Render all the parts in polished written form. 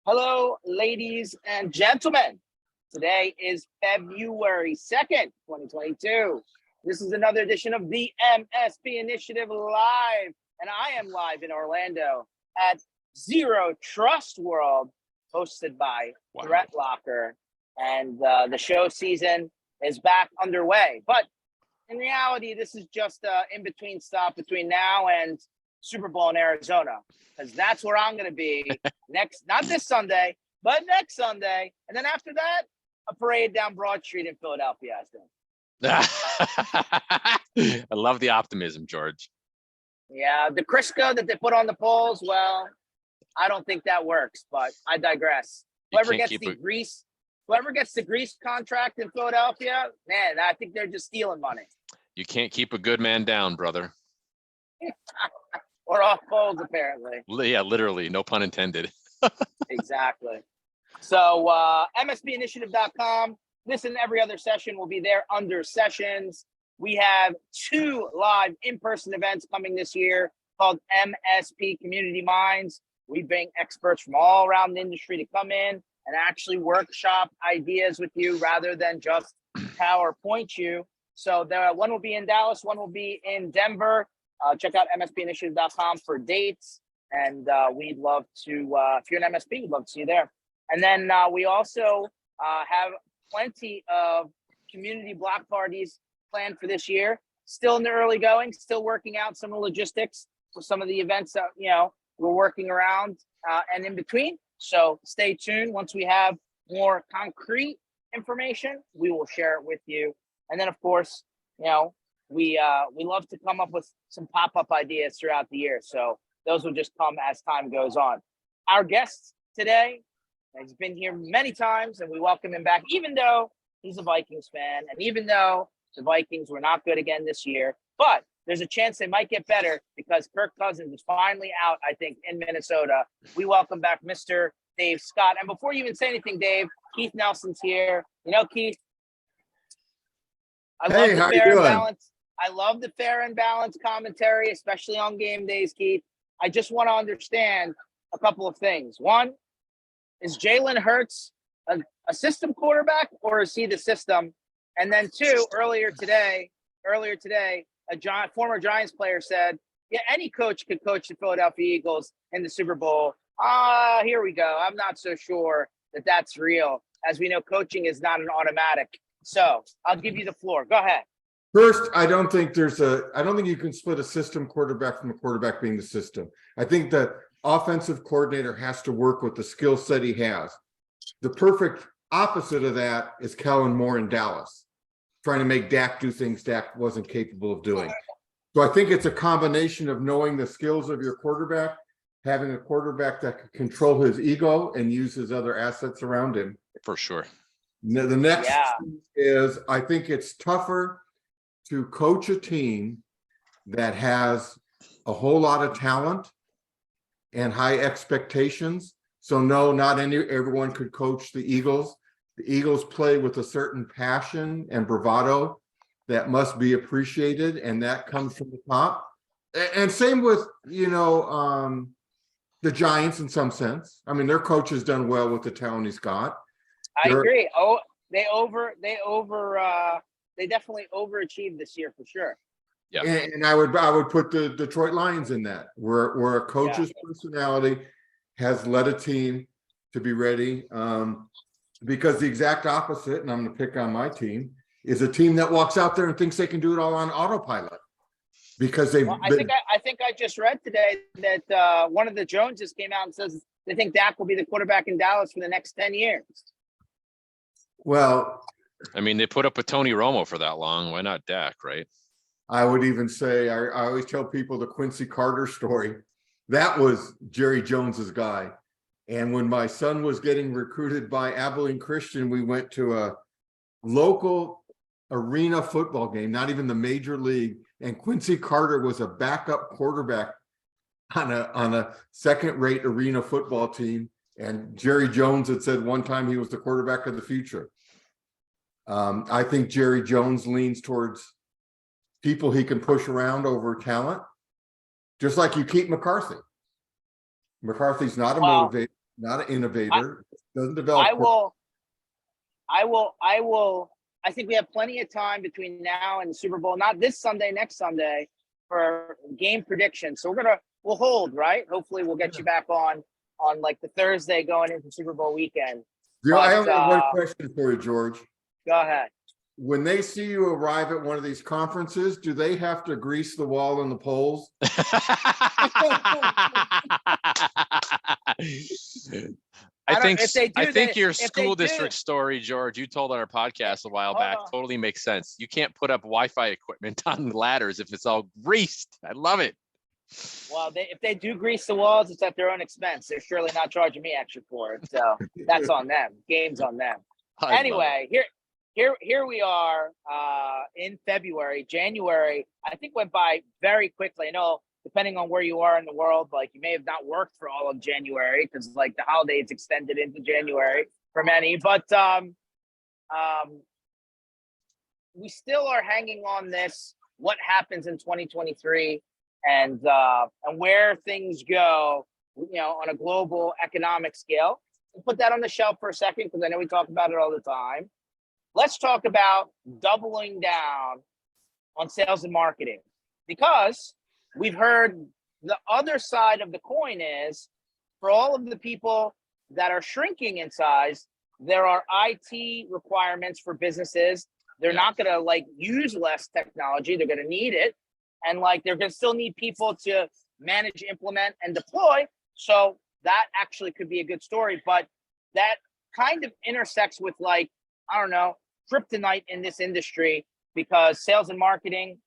Hello, ladies and gentlemen. Today is February 2nd, 2022. This is another edition of the MSP Initiative Live, and I am live in Orlando at Zero Trust World, hosted by Threat Locker. And the show season is back underway. But in reality, this is just in-between stop between now and Super Bowl in Arizona, because that's where I'm going to be next, not this Sunday, but next Sunday. And then after that, a parade down Broad Street in Philadelphia, I think. I love the optimism, George. Yeah, the Crisco that they put on the poles, well, I don't think that works, but I digress. Whoever gets the grease contract in Philadelphia, man, I think they're just stealing money. You can't keep a good man down, brother. Or off poles, apparently. Yeah, literally, no pun intended. Exactly. So MSPinitiative.com. Listen, every other session will be there under sessions. We have 2 live in-person events coming this year called MSP Community Minds. We bring experts from all around the industry to come in and actually workshop ideas with you rather than just PowerPoint you. So one will be in Dallas, one will be in Denver. Check out MSPinitiative.com for dates. And we'd love to, if you're an MSP, we'd love to see you there. And then we also have plenty of community block parties planned for this year. Still in the early going, still working out some of the logistics for some of the events that, we're working around and in between. So stay tuned. Once we have more concrete information, we will share it with you. And then, of course, we love to come up with some pop-up ideas throughout the year. So those will just come as time goes on. Our guest today has been here many times, and we welcome him back, even though he's a Vikings fan, and even though the Vikings were not good again this year. But there's a chance they might get better because Kirk Cousins is finally out, I think, in Minnesota. We welcome back Mr. Dave Scott. And before you even say anything, Dave, Keith Nelson's here. Keith, I love the fair and balanced commentary, especially on game days, Keith. I just want to understand a couple of things. One, is Jalen Hurts a system quarterback, or is he the system? And then 2, earlier today, a former Giants player said, yeah, any coach could coach the Philadelphia Eagles in the Super Bowl. Here we go. I'm not so sure that that's real. As we know, coaching is not an automatic. So I'll give you the floor. Go ahead. First, I don't think you can split a system quarterback from a quarterback being the system. I think the offensive coordinator has to work with the skill set he has. The perfect opposite of that is Kellen Moore in Dallas, trying to make Dak do things Dak wasn't capable of doing. So I think it's a combination of knowing the skills of your quarterback, having a quarterback that can control his ego and use his other assets around him. For sure. The next is, I think it's tougher to coach a team that has a whole lot of talent and high expectations. So no, not everyone could coach the Eagles. The Eagles play with a certain passion and bravado that must be appreciated, and that comes from the top. And same with, the Giants in some sense. I mean, their coach has done well with the talent he's got. I agree. Oh, they definitely overachieved this year for sure. Yeah. And I would put the Detroit Lions in that, where a coach's personality has led a team to be ready. Because the exact opposite, and I'm going to pick on my team, is a team that walks out there and thinks they can do it all on autopilot. Because I think I just read today that one of the Joneses came out and says they think Dak will be the quarterback in Dallas for the next 10 years. Well, I mean, they put up with Tony Romo for that long. Why not Dak, right? I would even say, I always tell people the Quincy Carter story. That was Jerry Jones's guy. And when my son was getting recruited by Abilene Christian, we went to a local arena football game, not even the major league. And Quincy Carter was a backup quarterback on a second-rate arena football team. And Jerry Jones had said one time he was the quarterback of the future. I think Jerry Jones leans towards people he can push around over talent, just like you keep McCarthy. McCarthy's not a motivator. not an innovator. Doesn't develop. I think we have plenty of time between now and the Super Bowl, not this Sunday, next Sunday, for game predictions. So we'll hold, right? Hopefully we'll get you back on like the Thursday going into Super Bowl weekend. I only have one question for you, George. Go ahead. When they see you arrive at one of these conferences, do they have to grease the wall and the poles? I think your school district story, George, you told on our podcast a while back, totally makes sense. You can't put up Wi-Fi equipment on ladders if it's all greased. I love it. Well, if they do grease the walls, it's at their own expense. They're surely not charging me extra for it. So that's on them. Game's on them. Anyway, here we are in February. January, I think, went by very quickly. I know, depending on where you are in the world, like you may have not worked for all of January because like the holidays extended into January for many, but we still are hanging on this, what happens in 2023 and where things go, on a global economic scale. We'll put that on the shelf for a second because I know we talk about it all the time. Let's talk about doubling down on sales and marketing, because we've heard the other side of the coin is for all of the people that are shrinking in size, there are IT requirements for businesses. They're not going to use less technology. They're going to need it. And they're going to still need people to manage, implement, and deploy. So that actually could be a good story, but that kind of intersects with kryptonite in this industry, because sales and marketing,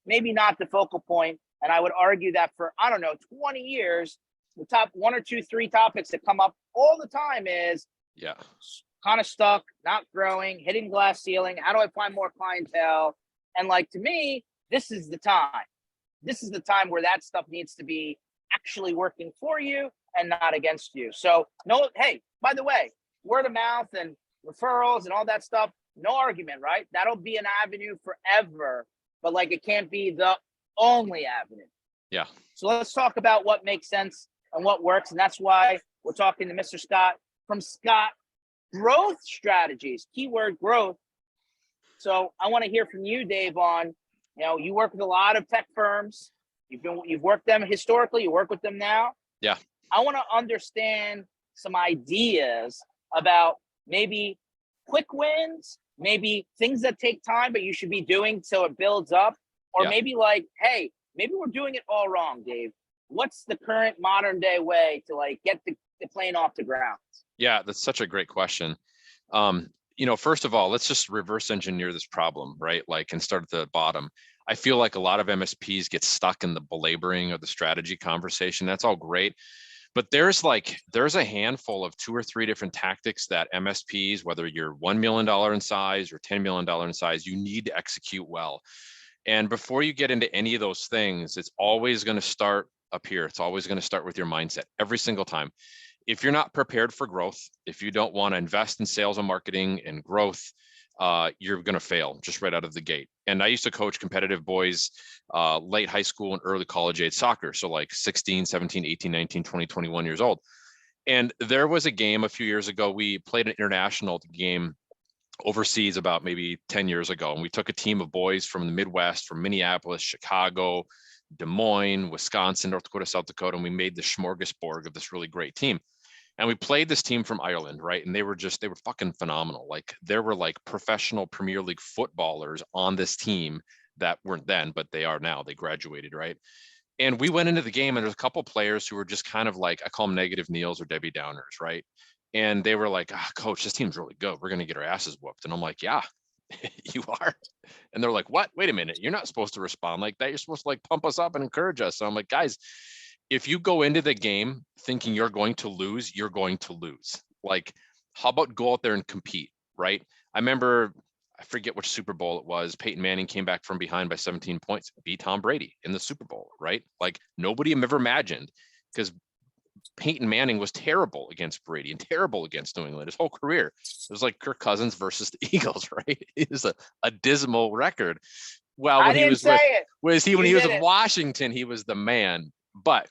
maybe not the focal point. And I would argue that for, 20 years, the top 1 or 2, 3 topics that come up all the time is kind of stuck, not growing, hitting glass ceiling. How do I find more clientele? And to me, this is the time. This is the time where that stuff needs to be actually working for you and not against you. So hey, by the way, word of mouth and referrals and all that stuff, no argument, right? That'll be an avenue forever, but it can't be the only avenue. Yeah. So let's talk about what makes sense and what works. And that's why we're talking to Mr. Scott from Scott Growth Strategies, keyword growth. So I want to hear from you, Dave, on, you work with a lot of tech firms. You've worked them historically. You work with them now. Yeah. I want to understand some ideas about maybe quick wins, maybe things that take time, but you should be doing so it builds up. Or maybe hey, maybe we're doing it all wrong, Dave. What's the current modern day way to get the plane off the ground? Yeah, that's such a great question. First of all, let's just reverse engineer this problem, right? And start at the bottom. I feel like a lot of MSPs get stuck in the belaboring of the strategy conversation. That's all great. But there's a handful of 2 or 3 different tactics that MSPs, whether you're $1 million in size or $10 million in size, you need to execute well. And before you get into any of those things, it's always going to start up here. It's always going to start with your mindset every single time. If you're not prepared for growth, if you don't want to invest in sales and marketing and growth, you're going to fail just right out of the gate. And I used to coach competitive boys, late high school and early college age soccer. So 16, 17, 18, 19, 20, 21 years old. And there was a game a few years ago. We played an international game overseas about maybe 10 years ago. And we took a team of boys from the Midwest, from Minneapolis, Chicago, Des Moines, Wisconsin, North Dakota, South Dakota, and we made the smorgasbord of this really great team. And we played this team from Ireland, right? And they were fucking phenomenal. There were professional Premier League footballers on this team that weren't then, but they are now. They graduated, right? And we went into the game, and there's a couple players who were just kind of I call them negative Neils or Debbie Downers, right? And they were like, coach, this team's really good. We're going to get our asses whooped. And I'm like, yeah, you are. And they're like, what? Wait a minute. You're not supposed to respond like that. You're supposed to pump us up and encourage us. So I'm like, guys, if you go into the game thinking you're going to lose, you're going to lose. How about go out there and compete, right? I remember, I forget which Super Bowl it was. Peyton Manning came back from behind by 17 points, beat Tom Brady in the Super Bowl, right? Nobody ever imagined, because Peyton Manning was terrible against Brady and terrible against New England his whole career. It was like Kirk Cousins versus the Eagles, right? It was a dismal record. Well, when he was with Washington, he was the man. But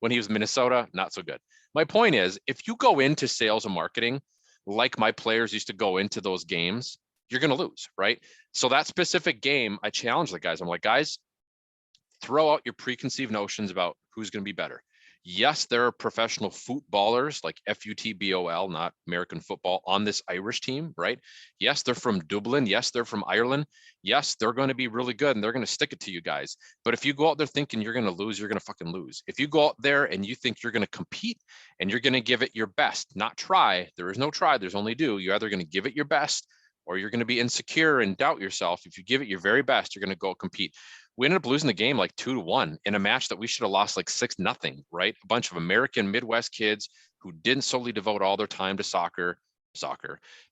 When he was Minnesota, not so good. My point is, if you go into sales and marketing like my players used to go into those games, you're going to lose, right? So that specific game, I challenged the guys. I'm like, guys, throw out your preconceived notions about who's going to be better. Yes, there are professional footballers like FUTBOL, not American football, on this Irish team, right? Yes, they're from Dublin. Yes, they're from Ireland. Yes, they're going to be really good and they're going to stick it to you guys. But if you go out there thinking you're going to lose, you're going to fucking lose. If you go out there and you think you're going to compete and you're going to give it your best, not try, there is no try, there's only do. You're either going to give it your best or you're going to be insecure and doubt yourself. If you give it your very best, you're going to go compete. We ended up losing the game like 2-1 in a match that we should have lost like 6-0, right? A bunch of American Midwest kids who didn't solely devote all their time to soccer,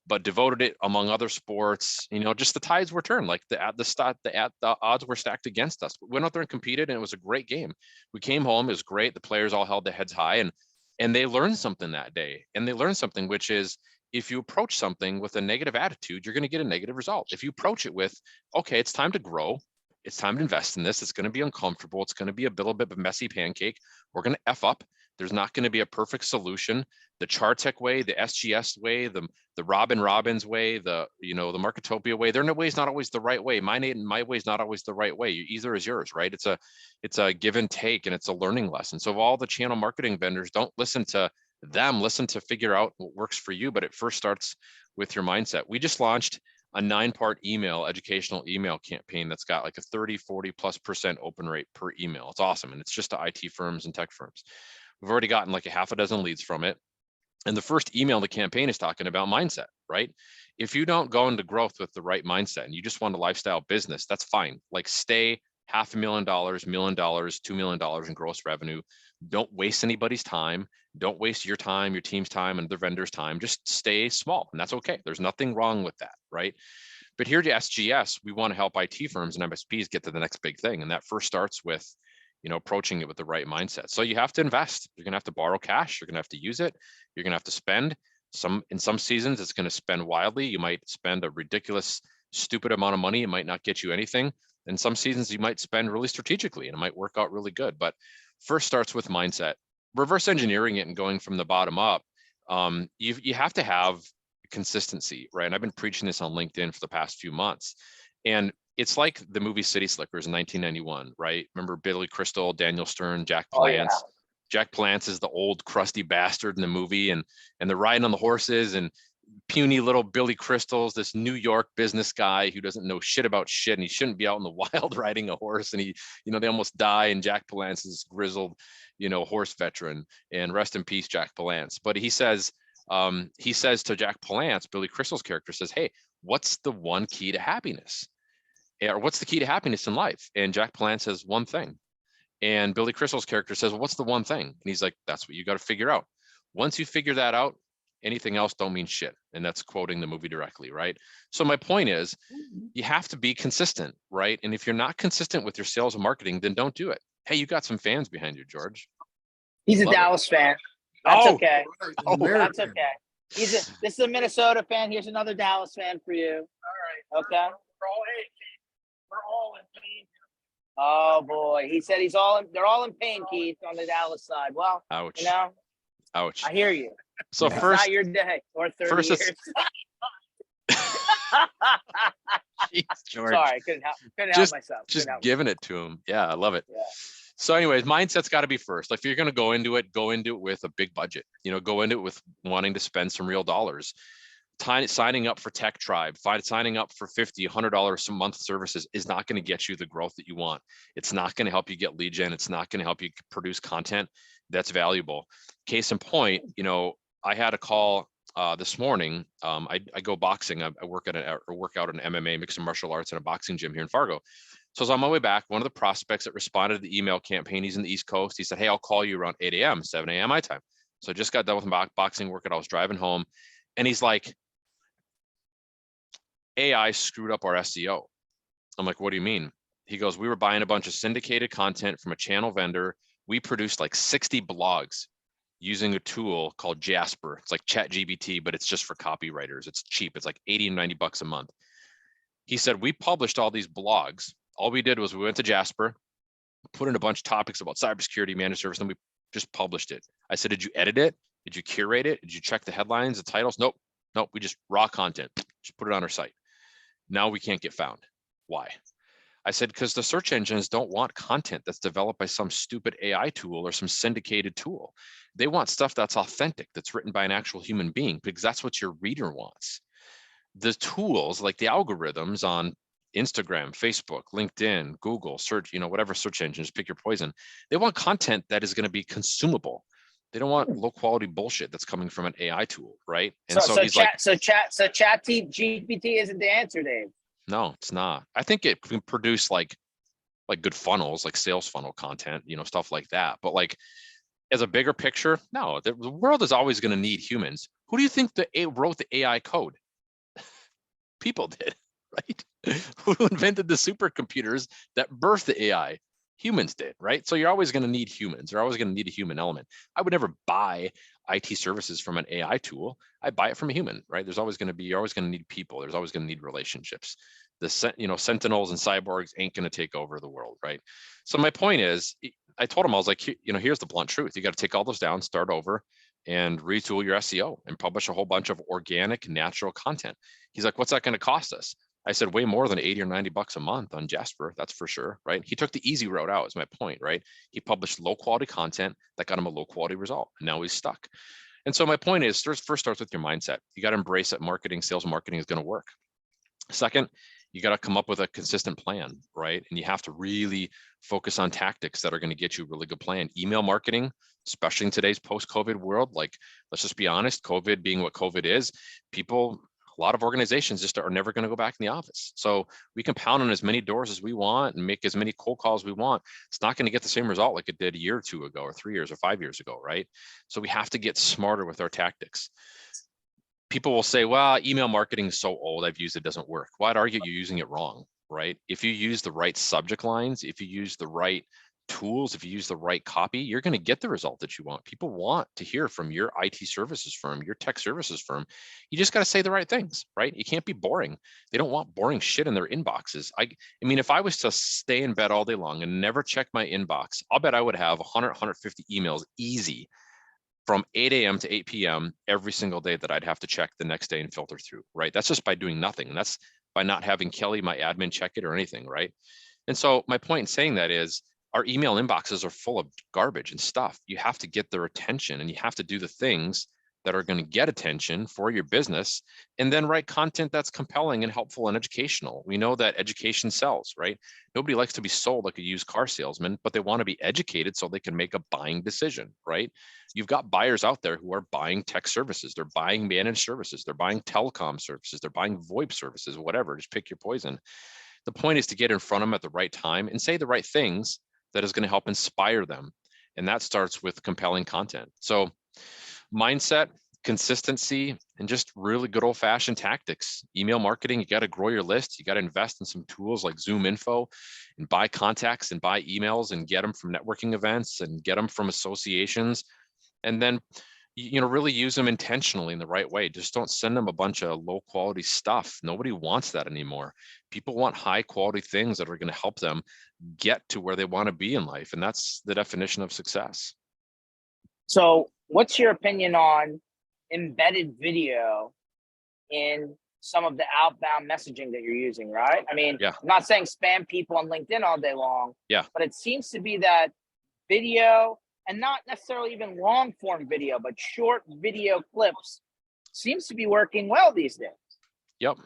but devoted it among other sports. You know, just the tides were turned. Like the odds were stacked against us. We went out there and competed, and it was a great game. We came home, it was great. The players all held their heads high, and they learned something that day. And they learned something, which is, if you approach something with a negative attitude, you're going to get a negative result. If you approach it with, okay, it's time to grow, it's time to invest in this, it's going to be uncomfortable, it's going to be a little bit of a messy pancake, we're going to F up, there's not going to be a perfect solution. The Chartec way, the SGS way, the Robin Robbins way, the Marketopia way, their way is not always the right way. My way is not always the right way. Either is yours, right? It's a give and take, and it's a learning lesson. So if all the channel marketing vendors, don't listen to them, listen to figure out what works for you, but it first starts with your mindset. We just launched a 9-part educational email campaign that's got like a 30-40+% open rate per email. It's awesome. And it's just to IT firms and tech firms. We've already gotten like a half a dozen leads from it. And the first email in the campaign is talking about mindset, right? If you don't go into growth with the right mindset and you just want a lifestyle business, that's fine. Like, stay $500,000, $1 million, $2 million in gross revenue. Don't waste anybody's time. Don't waste your time, your team's time, and the vendor's time. Just stay small, and that's okay. There's nothing wrong with that, right? But here at SGS, we want to help IT firms and MSPs get to the next big thing. And that first starts with, approaching it with the right mindset. So you have to invest. You're going to have to borrow cash. You're going to have to use it. You're going to have to spend. In some seasons, it's going to spend wildly. You might spend a ridiculous, stupid amount of money. It might not get you anything. In some seasons, you might spend really strategically and it might work out really good. But first starts with mindset. Reverse engineering it and going from the bottom up, you have to have consistency, right? And I've been preaching this on LinkedIn for the past few months. And it's like the movie City Slickers in 1991, right? Remember Billy Crystal, Daniel Stern, Jack Palance? Oh, yeah. Jack Palance is the old crusty bastard in the movie, and they're riding on the horses, and puny little Billy Crystal's this New York business guy who doesn't know shit about shit, and he shouldn't be out in the wild riding a horse, and they almost die, and Jack Palance is grizzled, horse veteran, and rest in peace, Jack Palance. But he says to Jack Palance, Billy Crystal's character says, hey, what's the one key to happiness? Or what's the key to happiness in life? And Jack Palance says, one thing. And Billy Crystal's character says, well, what's the one thing? And he's like, that's what you got to figure out. Once you figure that out, anything else don't mean shit. And that's quoting the movie directly, right? So my point is, you have to be consistent, right? And if you're not consistent with your sales and marketing, then don't do it. Hey, you got some fans behind you, George. He's a Dallas fan. That's okay. That's okay. This is a Minnesota fan. Here's another Dallas fan for you. All right. Okay. We're all in pain. Oh boy, he said they're all in pain, Keith, on the Dallas side. Well, ouch. Ouch. I hear you. So it's first, not your day or 30 years. Jeez, George. Sorry, couldn't help myself. Just giving it to him. Yeah, I love it. Yeah. So anyways, mindset's got to be first. Like, if you're going to go into it with a big budget, go into it with wanting to spend some real dollars. Signing up for Tech Tribe, signing up for $50, $100 a month services is not going to get you the growth that you want. It's not going to help you get lead gen. It's not going to help you produce content that's valuable. Case in point, I had a call this morning. I go boxing. I work out in MMA, mixed martial arts, in a boxing gym here in Fargo. So I was on my way back. One of the prospects that responded to the email campaign, he's in the East Coast. He said, hey, I'll call you around 8 a.m., 7 a.m. my time. So I just got done with my boxing workout. I was driving home, and he's like, AI screwed up our SEO. I'm like, what do you mean? He goes, we were buying a bunch of syndicated content from a channel vendor. We produced like 60 blogs using a tool called Jasper. It's like ChatGPT, but it's just for copywriters. It's cheap. It's like 80 and 90 bucks a month. He said, we published all these blogs. All we did was we went to Jasper, put in a bunch of topics about cybersecurity, managed service, and we just published it. I said, did you edit it? Did you curate it? Did you check the headlines, the titles? Nope. Nope. We just raw content, just put it on our site. Now we can't get found. Why? I said, because the search engines don't want content that's developed by some stupid AI tool or some syndicated tool. They want stuff that's authentic, that's written by an actual human being, because that's what your reader wants. The tools, like the algorithms on Instagram, Facebook, LinkedIn, Google, search, whatever search engines, pick your poison. They want content that is going to be consumable. They don't want low quality bullshit that's coming from an AI tool, right? And so he's like, chat GPT isn't the answer, Dave. No, it's not. I think it can produce like good funnels, like sales funnel content, stuff like that. But like as a bigger picture, no, the world is always going to need humans. Who do you think wrote the AI code? People did, right? Who invented the supercomputers that birthed the AI? Humans did, right? So you're always going to need humans. You're always going to need a human element. I would never buy IT services from an AI tool. I buy it from a human, right? You're always going to need people. There's always going to need relationships. The sentinels and cyborgs ain't going to take over the world, right? So my point is, I told him, I was like, here's the blunt truth. You got to take all those down, start over, and retool your SEO and publish a whole bunch of organic, natural content. He's like, what's that going to cost us? I said, way more than 80 or 90 bucks a month on Jasper, that's for sure, right? He took the easy route out, is my point, right? He published low quality content that got him a low quality result, and now he's stuck. And so my point is, first starts with your mindset. You got to embrace that sales marketing is going to work. Second, you got to come up with a consistent plan, right? And you have to really focus on tactics that are going to get you a really good plan. Email marketing, especially in today's post-COVID world, like, let's just be honest, COVID being what COVID is, a lot of organizations just are never going to go back in the office. So we can pound on as many doors as we want and make as many cold calls we want. It's not going to get the same result like it did a year or two ago, or 3 years or 5 years ago, right? So we have to get smarter with our tactics. People will say, well, email marketing is so old, I've used it, doesn't work. Well, I'd argue you're using it wrong, right? If you use the right subject lines, if you use the right tools, if you use the right copy, you're going to get the result that you want. People want to hear from your IT services firm, your tech services firm. You just got to say the right things, right? You can't be boring. They don't want boring shit in their inboxes. I mean, if I was to stay in bed all day long and never check my inbox, I'll bet I would have 100, 150 emails easy from 8 a.m. to 8 p.m. every single day that I'd have to check the next day and filter through, right? That's just by doing nothing. And that's by not having Kelly, my admin, check it or anything, right? And so my point in saying that is, our email inboxes are full of garbage and stuff. You have to get their attention and you have to do the things that are going to get attention for your business, and then write content that's compelling and helpful and educational. We know that education sells, right? Nobody likes to be sold like a used car salesman, but they want to be educated so they can make a buying decision, right? You've got buyers out there who are buying tech services. They're buying managed services. They're buying telecom services. They're buying VoIP services, whatever, just pick your poison. The point is to get in front of them at the right time and say the right things that is going to help inspire them. And that starts with compelling content. So mindset, consistency, and just really good old fashioned tactics. Email marketing, you got to grow your list. You got to invest in some tools like Zoom Info and buy contacts and buy emails and get them from networking events and get them from associations. And then, really use them intentionally in the right way. Just don't send them a bunch of low quality stuff. Nobody wants that anymore. People want high quality things that are going to help them get to where they want to be in life. And that's the definition of success. So what's your opinion on embedded video in some of the outbound messaging that you're using, right? I mean, Yeah. I'm not saying spam people on LinkedIn all day long, Yeah. but it seems to be that video, and not necessarily even long form video, but short video clips, seems to be working well these days. Yep.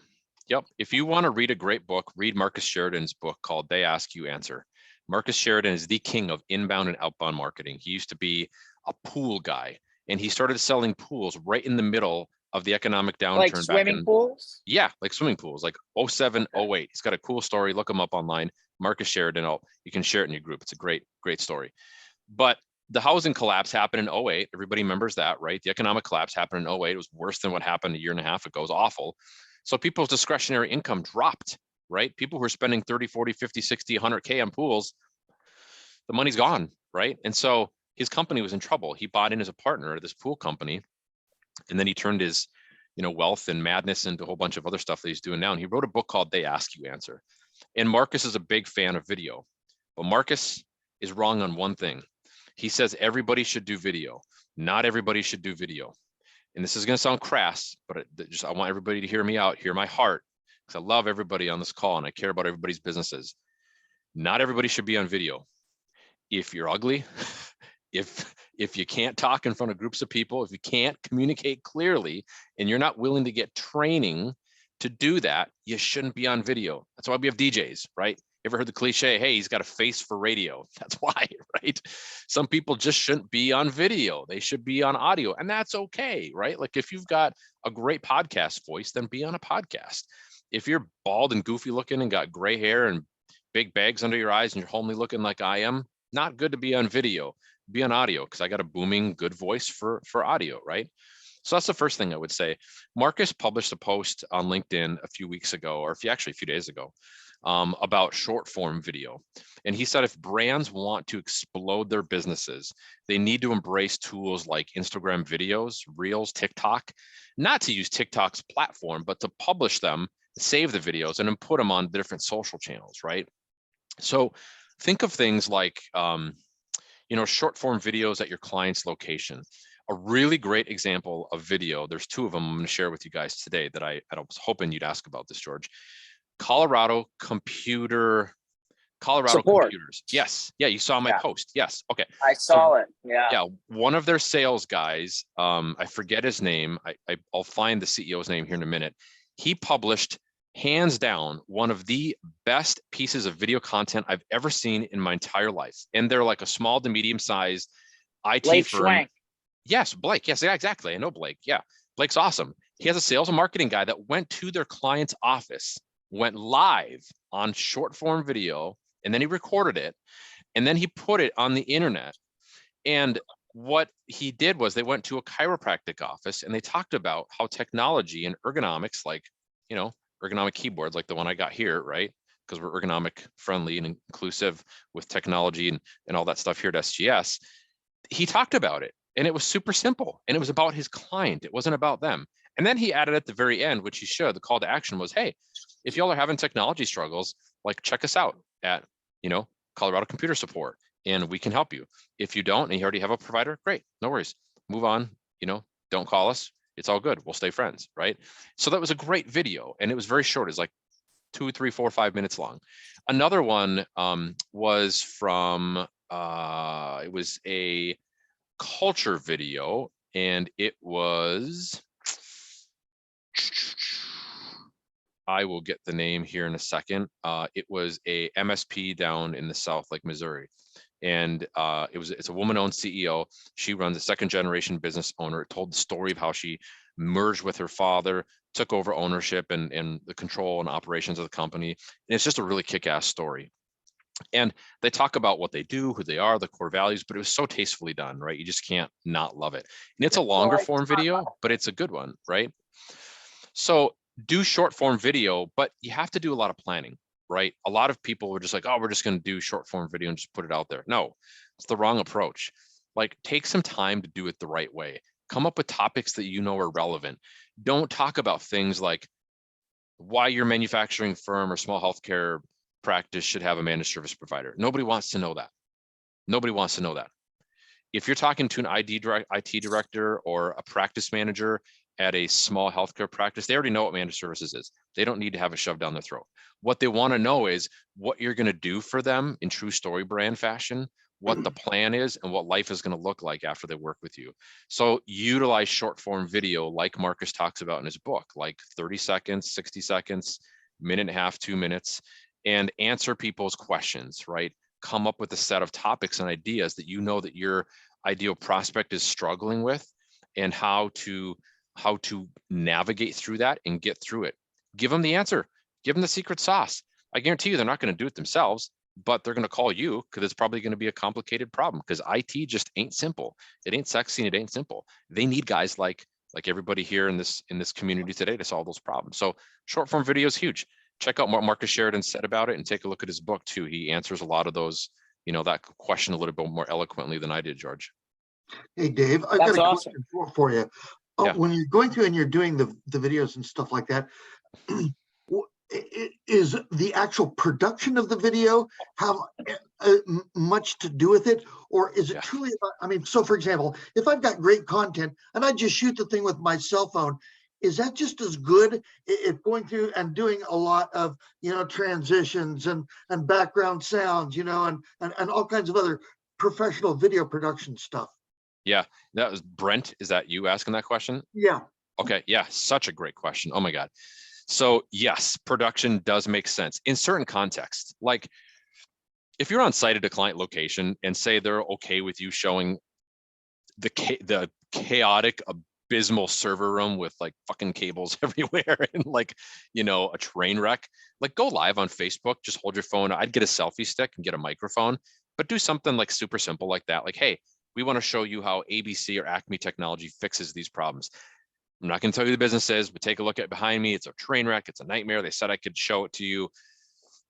If you want to read a great book, read Marcus Sheridan's book called They Ask You Answer. Marcus Sheridan is the king of inbound and outbound marketing. He used to be a pool guy, and he started selling pools right in the middle of the economic downturn. Like swimming pools? Yeah, like swimming pools, like 07, 08. He's got a cool story. Look him up online. Marcus Sheridan. You can share it in your group. It's a great story. But the housing collapse happened in 08. Everybody remembers that, right? The economic collapse happened in 08. It was worse than what happened a year and a half ago. It was awful. So people's discretionary income dropped, right? People who are spending 30, 40, 50, 60, 100K on pools, the money's gone, right? And so his company was in trouble. He bought in as a partner at this pool company, and then he turned his, wealth and madness into a whole bunch of other stuff that he's doing now. And he wrote a book called They Ask You Answer. And Marcus is a big fan of video, but Marcus is wrong on one thing. He says everybody should do video. Not everybody should do video. And this is going to sound crass, but I want everybody to hear me out, hear my heart, because I love everybody on this call and I care about everybody's businesses. Not everybody should be on video. If you're ugly, if you can't talk in front of groups of people, if you can't communicate clearly, and you're not willing to get training to do that, you shouldn't be on video. That's why we have DJs, right? Ever heard the cliche, hey, he's got a face for radio? That's why, right? Some people just shouldn't be on video. They should be on audio, and that's okay, right? Like if you've got a great podcast voice, then be on a podcast. If you're bald and goofy looking and got gray hair and big bags under your eyes and you're homely looking like I am, not good to be on video. Be on audio, because I got a booming good voice for audio, right? So that's the first thing I would say. Marcus published a post on LinkedIn a few weeks ago, or a few days ago, about short form video. And he said if brands want to explode their businesses, they need to embrace tools like Instagram videos, Reels, TikTok, not to use TikTok's platform, but to publish them, save the videos, and then put them on different social channels, right? So think of things like, short form videos at your client's location. A really great example of video, there's two of them I'm going to share with you guys today that I was hoping you'd ask about this, George. Colorado Support. Computers. Yes. Yeah, you saw my post. Yes. Okay. I saw it. Yeah. Yeah. One of their sales guys, I forget his name. I'll find the CEO's name here in a minute. He published, hands down, one of the best pieces of video content I've ever seen in my entire life. And they're like a small to medium sized IT Blake firm. Schwank. Yes, Blake. Yes, yeah, exactly. I know Blake. Yeah, Blake's awesome. He has a sales and marketing guy that went to their client's office, went live on short form video, and then he recorded it, and then he put it on the internet. And what he did was they went to a chiropractic office and they talked about how technology and ergonomics, like, ergonomic keyboards like the one I got here, right? Because we're ergonomic friendly and inclusive with technology and all that stuff here at SGS. He talked about it, and it was super simple, and it was about his client. It wasn't about them. And then he added at the very end, which he should, the call to action was, hey, if y'all are having technology struggles, like check us out at, Colorado Computer Support, and we can help you. If you don't, and you already have a provider, great, no worries. Move on, don't call us. It's all good. We'll stay friends, right? So that was a great video, and it was very short. It's like 2, 3, 4, 5 minutes long. Another one was from, it was a culture video, and it was, I will get the name here in a second. It was a MSP down in the South, like Missouri. And it's a woman-owned CEO. She runs a second-generation business owner. It told the story of how she merged with her father, took over ownership and the control and operations of the company. And it's just a really kick-ass story. And they talk about what they do, who they are, the core values, but it was so tastefully done, right? You just can't not love it. And it's a longer form video, but it's a good one, right? So do short form video, but you have to do a lot of planning, right? A lot of people are just like, oh, we're just going to do short form video and just put it out there. No, it's the wrong approach. Like, take some time to do it the right way. Come up with topics that are relevant. Don't talk about things like why your manufacturing firm or small healthcare practice should have a managed service provider. Nobody wants to know that. Nobody wants to know that. If you're talking to an IT director or a practice manager at a small healthcare practice, they already know what managed services is. They don't need to have it shoved down their throat. What they want to know is what you're going to do for them in true story brand fashion, what the plan is, and what life is going to look like after they work with you. So utilize short form video like Marcus talks about in his book, like 30 seconds, 60 seconds, minute and a half, 2 minutes, and answer people's questions, right? Come up with a set of topics and ideas that that your ideal prospect is struggling with, and how to navigate through that and get through it. Give them the answer. Give them the secret sauce. I guarantee you they're not going to do it themselves, but they're going to call you because it's probably going to be a complicated problem, because IT just ain't simple. It ain't sexy and it ain't simple. They need guys like everybody here in this community today to solve those problems. So short form video is huge. Check out what Marcus Sheridan said about it and take a look at his book too. He answers a lot of those, that question a little bit more eloquently than I did, George. Hey, Dave, I've got a question for you. Yeah. When you're going through and you're doing the videos and stuff like that, is the actual production of the video have much to do with it, or is it truly about, I mean, so for example, if I've got great content and I just shoot the thing with my cell phone, is that just as good if going through and doing a lot of, transitions and background sounds, and all kinds of other professional video production stuff? Yeah, that was Brent. Is that you asking that question? Yeah. Okay. Yeah. Such a great question. Oh my God. So yes, production does make sense in certain contexts. Like if you're on site at a client location and say they're okay with you showing the chaotic, abysmal server room with like fucking cables everywhere and like, a train wreck, like go live on Facebook, just hold your phone. I'd get a selfie stick and get a microphone, but do something like super simple like that. Like, hey, we want to show you how ABC or Acme technology fixes these problems. I'm not going to tell you the business is, but take a look at behind me. It's a train wreck. It's a nightmare. They said I could show it to you.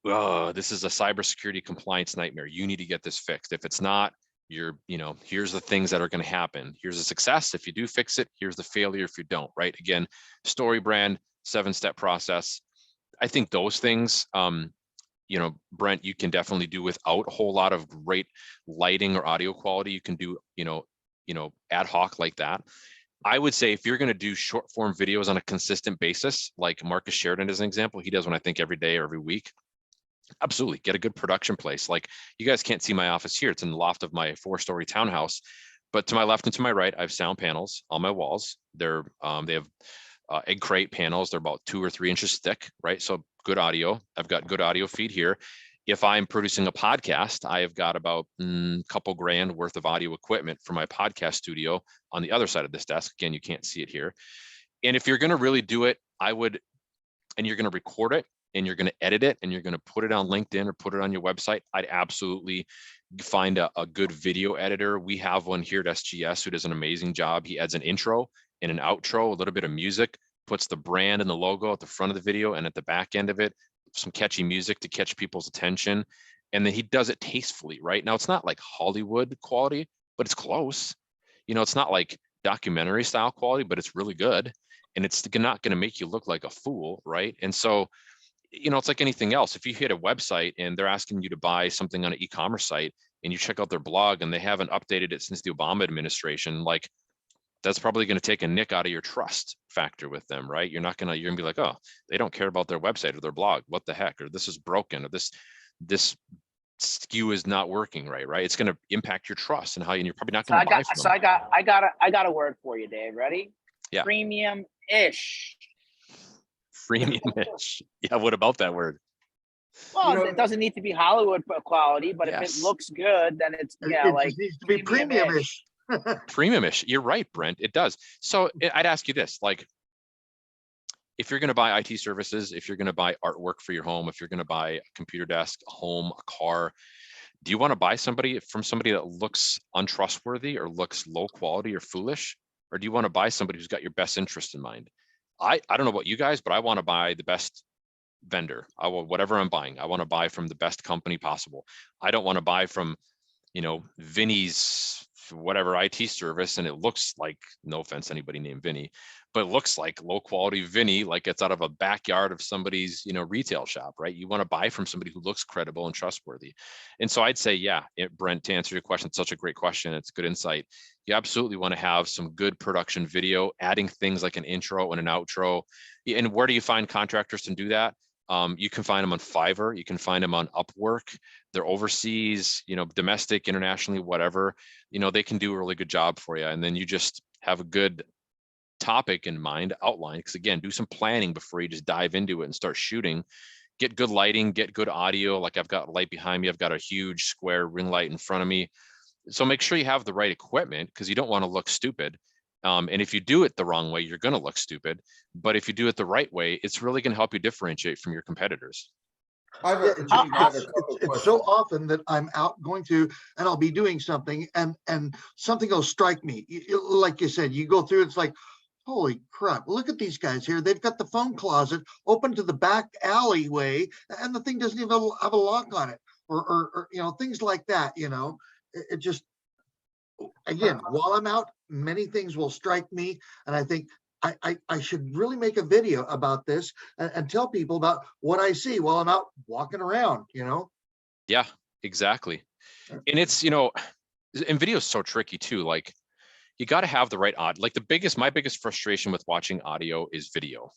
Oh, this is a cybersecurity compliance nightmare. You need to get this fixed. If it's not, here's the things that are going to happen. Here's a success. If you do fix it, here's the failure if you don't, right? Again, story brand, 7-step process. I think those things, Brent, you can definitely do without a whole lot of great lighting or audio quality. You can do, ad hoc like that. I would say if you're going to do short form videos on a consistent basis, like Marcus Sheridan as an example, he does one, I think, every day or every week. Absolutely. Get a good production place. Like you guys can't see my office here. It's in the loft of my 4-story townhouse, but to my left and to my right, I have sound panels on my walls. They have egg crate panels. They're about 2 or 3 inches thick, right? So good audio. I've got good audio feed here. If I'm producing a podcast, I have got about a couple grand worth of audio equipment for my podcast studio on the other side of this desk. Again, you can't see it here. And if you're going to really do it, and you're going to record it and you're going to edit it and you're going to put it on LinkedIn or put it on your website, I'd absolutely find a good video editor. We have one here at SGS who does an amazing job. He adds an intro and an outro, a little bit of music, puts the brand and the logo at the front of the video and at the back end of it, some catchy music to catch people's attention. And then he does it tastefully, right? Now, it's not like Hollywood quality, but it's close. It's not like documentary style quality, but it's really good. And it's not going to make you look like a fool, right? And so, it's like anything else. If you hit a website and they're asking you to buy something on an e-commerce site and you check out their blog and they haven't updated it since the Obama administration, like that's probably going to take a nick out of your trust factor with them, right? You're going to be like, oh, they don't care about their website or their blog. What the heck? Or this is broken, or this SKU is not working right? It's going to impact your trust and you're probably not going to buy from them. I got a word for you, Dave. Ready? Yeah. Premium-ish. Premium-ish. Yeah. What about that word? Well, it doesn't need to be Hollywood quality, but if it looks good, then it's It just needs to be premium-ish. Premium-ish. You're right, Brent. It does. So I'd ask you this, like, if you're going to buy IT services, if you're going to buy artwork for your home, if you're going to buy a computer desk, a home, a car, do you want to buy from somebody that looks untrustworthy or looks low quality or foolish? Or do you want to buy somebody who's got your best interest in mind? I don't know about you guys, but I want to buy the best vendor. Whatever I'm buying, I want to buy from the best company possible. I don't want to buy from, Vinny's whatever IT service and it looks like, no offense anybody named Vinny, but it looks like low quality Vinny, like it's out of a backyard of somebody's retail shop, right? You want to buy from somebody who looks credible and trustworthy. And so I'd say, Brent, to answer your question, it's such a great question, it's good insight. You absolutely want to have some good production video, adding things like an intro and an outro. And where do you find contractors to do that? You can find them on Fiverr. You can find them on Upwork. They're overseas, domestic, internationally, whatever. They can do a really good job for you. And then you just have a good topic in mind, outline. Because again, do some planning before you just dive into it and start shooting. Get good lighting, get good audio. Like I've got light behind me. I've got a huge square ring light in front of me. So make sure you have the right equipment because you don't want to look stupid. And if you do it the wrong way, you're going to look stupid. But if you do it the right way, it's really going to help you differentiate from your competitors. It's so often that I'm out going through and I'll be doing something and something will strike me. Like you said, you go through, it's like, holy crap, look at these guys here. They've got the phone closet open to the back alleyway and the thing doesn't even have a lock on it or things like that. It just, again, while I'm out, many things will strike me. And I think I should really make a video about this and tell people about what I see while I'm out walking around, you know? Yeah, exactly. And it's, and video is so tricky too. Like you got to have the right audio. Like my biggest frustration with watching audio is video.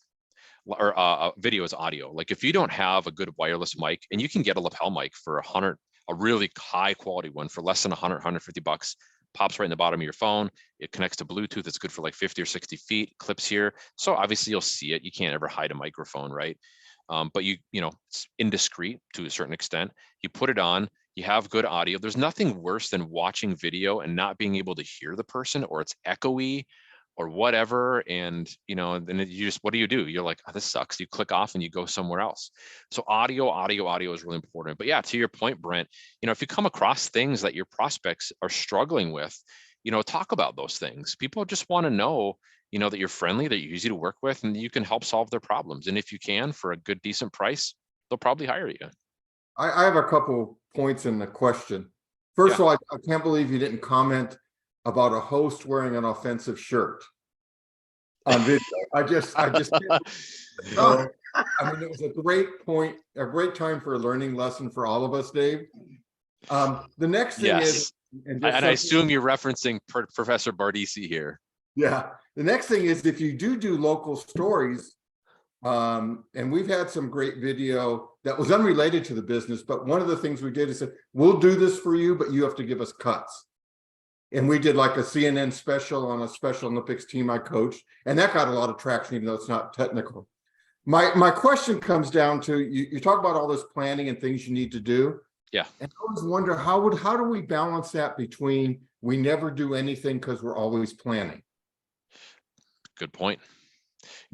Or video is audio. Like if you don't have a good wireless mic, and you can get a lapel mic for a really high quality one for less than 100, 150 bucks, pops right in the bottom of your phone. It connects to Bluetooth. It's good for like 50 or 60 feet, clips here. So obviously you'll see it. You can't ever hide a microphone, right? But it's indiscreet to a certain extent. You put it on, you have good audio. There's nothing worse than watching video and not being able to hear the person, or it's echoey or whatever. And, then you just, what do? You're like, oh, this sucks. You click off and you go somewhere else. So audio is really important. But yeah, to your point, Brent, if you come across things that your prospects are struggling with, talk about those things. People just want to know, that you're friendly, that you're easy to work with, and you can help solve their problems. And if you can, for a good, decent price, they'll probably hire you. I have a couple points in the question. First of all, I can't believe you didn't comment about a host wearing an offensive shirt on video. I just I mean, it was a great point, a great time for a learning lesson for all of us, Dave. The next thing is, and I assume you're referencing Professor Bardisi here. Yeah, the next thing is, if you do local stories, and we've had some great video that was unrelated to the business, but one of the things we did is said, we'll do this for you, but you have to give us cuts. And we did like a CNN special on a Special Olympics team I coached, and that got a lot of traction, even though it's not technical. My question comes down to, you talk about all this planning and things you need to do. Yeah. And I always wonder, how do we balance that between we never do anything because we're always planning? Good point.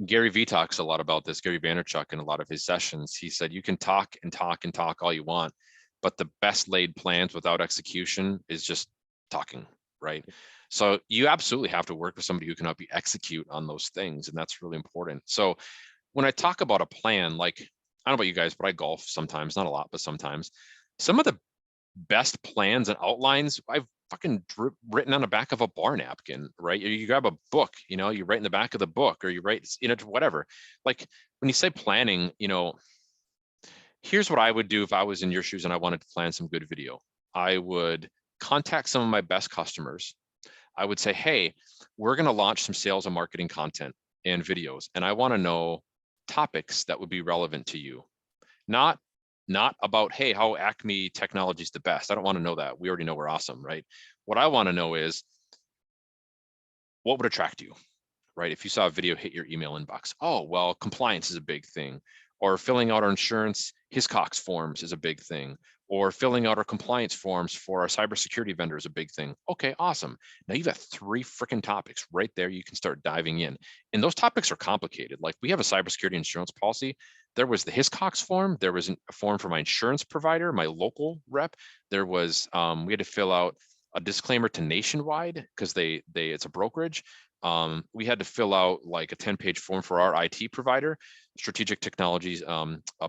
Gary Vee talks a lot about this, Gary Vaynerchuk, in a lot of his sessions. He said, you can talk and talk and talk all you want, but the best laid plans without execution is just talking, right? So you absolutely have to work with somebody who can help you execute on those things. And that's really important. So when I talk about a plan, like, I don't know about you guys, but I golf sometimes, not a lot, but sometimes. Some of the best plans and outlines I've fucking written on the back of a bar napkin, right? You grab a book, you write in the back of the book, or you write, whatever. Like when you say planning, here's what I would do if I was in your shoes and I wanted to plan some good video. I would contact some of my best customers. I would say, hey, we're going to launch some sales and marketing content and videos, and I want to know topics that would be relevant to you. Not about, hey, how Acme technology is the best. I don't want to know that. We already know we're awesome, right? What I want to know is what would attract you, right? If you saw a video hit your email inbox, oh, well, compliance is a big thing, or filling out our insurance Hiscox forms is a big thing, or filling out our compliance forms for our cybersecurity vendor is a big thing. Okay, awesome. Now you've got 3 freaking topics right there. You can start diving in. And those topics are complicated. Like we have a cybersecurity insurance policy. There was the Hiscox form. There was a form for my insurance provider, my local rep. There was, we had to fill out a disclaimer to Nationwide because it's a brokerage. We had to fill out like a 10-page form for our IT provider, Strategic Technologies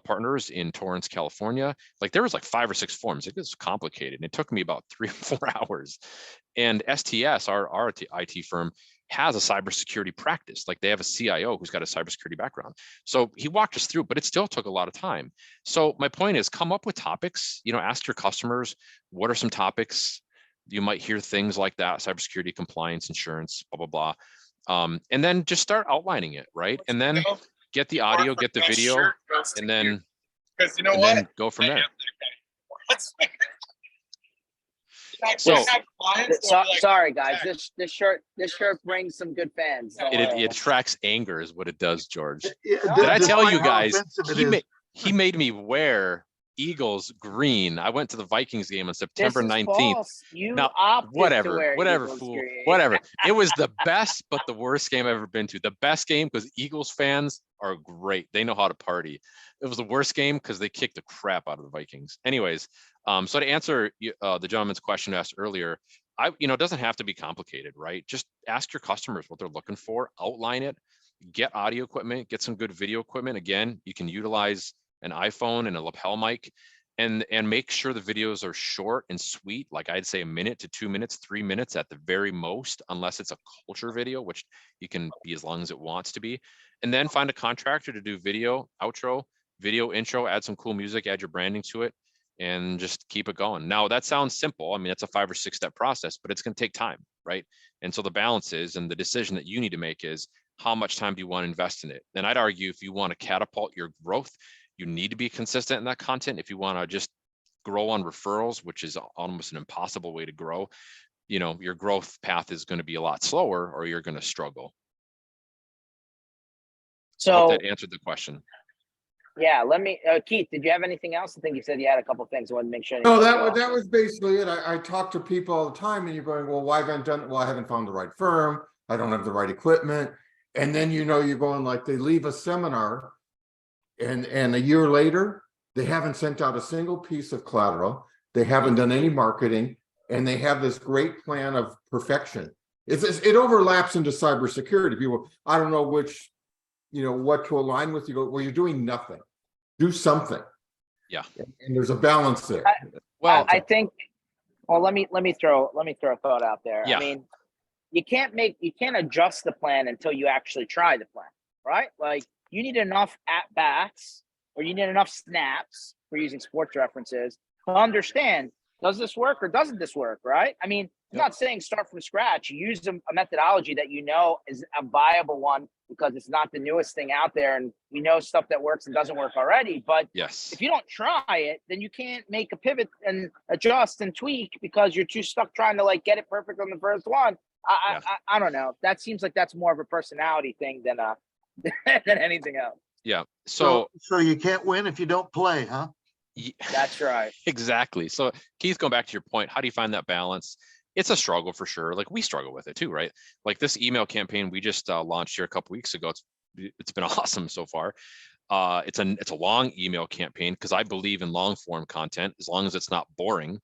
Partners in Torrance, California. Like there was like 5 or 6 forms. It was complicated. And it took me about 3 or 4 hours. And STS, our IT firm, has a cybersecurity practice. Like they have a CIO who's got a cybersecurity background. So he walked us through, but it still took a lot of time. So my point is, come up with topics, ask your customers, what are some topics you might hear, things like that, cybersecurity, compliance, insurance, blah, blah, blah. And then just start outlining it, right? And then get the audio, get the video, and then, then go from there. So, sorry guys, this shirt brings some good fans. It attracts anger is what it does, George. Did I tell you guys, he made me wear Eagles green. I went to the Vikings game on September 19th. Now, whatever, fool, whatever. It was the best, but the worst game I've ever been to. The best game because Eagles fans are great. They know how to party. It was the worst game because they kicked the crap out of the Vikings. Anyways, so to answer the gentleman's question asked earlier, it doesn't have to be complicated, right? Just ask your customers what they're looking for, outline it, get audio equipment, get some good video equipment. Again, you can utilize an iPhone and a lapel mic, and make sure the videos are short and sweet. Like I'd say 1 minute to 2 minutes, 3 minutes at the very most, unless it's a culture video, which you can be as long as it wants to be. And then find a contractor to do video outro, video intro, add some cool music, add your branding to it, and just keep it going. Now that sounds simple. I mean, it's a 5 or 6 step process, but it's going to take time, right? And so the balance is, and the decision that you need to make is, how much time do you want to invest in it? And I'd argue if you want to catapult your growth, you need to be consistent in that content. If you want to just grow on referrals, which is almost an impossible way to grow, you know, your growth path is going to be a lot slower, or you're going to struggle. So I hope that answered the question. Yeah, let me, Keith, did you have anything else? I think you said you had a couple of things. I wanted to make sure. No, that was basically it. I talk to people all the time, and you're going, well, why haven't I done it? Well, I haven't found the right firm. I don't have the right equipment. And then, you know, you're going like, they leave a seminar, and a year later, they haven't sent out a single piece of collateral. They haven't done any marketing, and they have this great plan of perfection. It overlaps into cybersecurity. People, I don't know which, you know, what to align with. You go, well, you're doing nothing. Do something. Yeah. And there's a balance there. I think, well, let me throw a thought out there. Yeah. I mean, you can't adjust the plan until you actually try the plan, right? Like, you need enough at bats, or you need enough snaps, for using sports references, to understand, does this work or doesn't this work, right? I mean, I'm not saying start from scratch. You use a methodology that you know is a viable one, because it's not the newest thing out there, and we know stuff that works and doesn't work already. But yes, if you don't try it, then you can't make a pivot and adjust and tweak, because you're too stuck trying to like get it perfect on the first one. I don't know. That seems like that's more of a personality thing than than anything else. Yeah. So you can't win if you don't play, huh? That's right. Exactly. So Keith, going back to your point, how do you find that balance? It's a struggle for sure. Like, we struggle with it too, right? Like this email campaign we just launched here a couple weeks ago. It's been awesome so far. It's a long email campaign, because I believe in long form content, as long as it's not boring.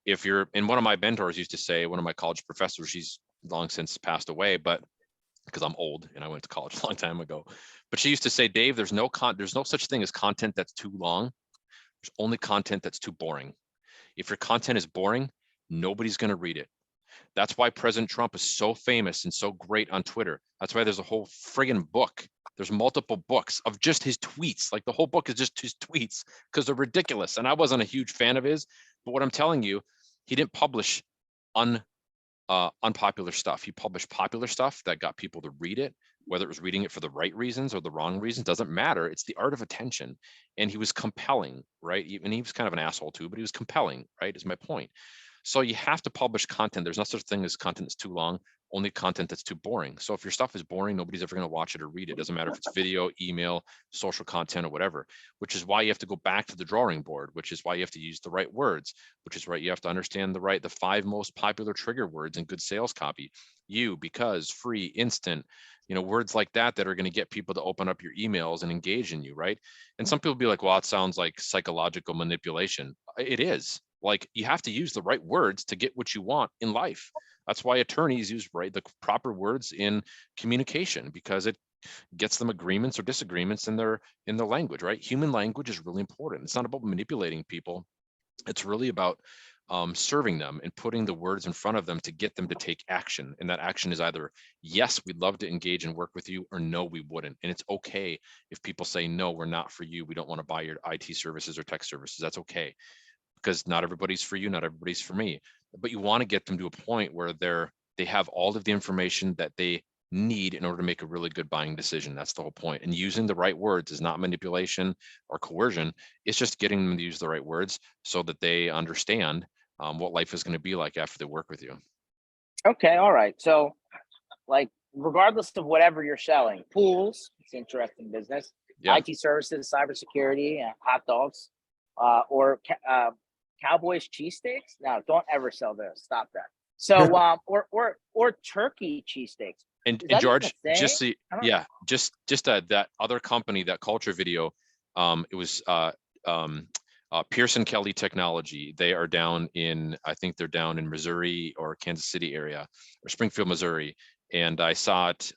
If you're, and one of my mentors used to say, one of my college professors, she's long since passed away, but because I'm old and I went to college a long time ago, but she used to say, Dave, there's no such thing as content that's too long. There's only content that's too boring. If your content is boring, nobody's going to read it. That's why President Trump is so famous and so great on Twitter. That's why there's a whole friggin' book. There's multiple books of just his tweets. Like, the whole book is just his tweets, because they're ridiculous. And I wasn't a huge fan of his, but what I'm telling you, he didn't publish unpopular stuff. He published popular stuff that got people to read it, whether it was reading it for the right reasons or the wrong reasons, doesn't matter. It's the art of attention. And he was compelling, right? And he was kind of an asshole too, but he was compelling, right? Is my point. So you have to publish content. There's no such thing as content that's too long, only content that's too boring. So if your stuff is boring, nobody's ever going to watch it or read it. Doesn't matter if it's video, email, social content, or whatever, which is why you have to go back to the drawing board, which is why you have to use the right words, which is right. You have to understand the 5 most popular trigger words in good sales copy. You, because, free, instant, you know, words like that are going to get people to open up your emails and engage in you, right? And some people be like, well, it sounds like psychological manipulation. It is. Like, you have to use the right words to get what you want in life. That's why attorneys use the proper words in communication, because it gets them agreements or disagreements in their language, right? Human language is really important. It's not about manipulating people. It's really about serving them and putting the words in front of them to get them to take action. And that action is either, yes, we'd love to engage and work with you, or no, we wouldn't. And it's okay if people say, no, we're not for you. We don't want to buy your IT services or tech services. That's okay, because not everybody's for you, not everybody's for me. But you want to get them to a point where they have all of the information that they need in order to make a really good buying decision. That's the whole point. And using the right words is not manipulation or coercion. It's just getting them to use the right words so that they understand what life is going to be like after they work with you. Okay, all right. So, like, regardless of whatever you're selling, pools, it's an interesting business. Yeah. IT services, cybersecurity, hot dogs, or Cowboys cheesesteaks. No, don't ever sell those. Stop that. So, or turkey cheesesteaks. And George, just that other company, that culture video, it was Pearson Kelly Technology. They are down in, I think they're down in Missouri or Kansas City area, or Springfield, Missouri. And I saw it,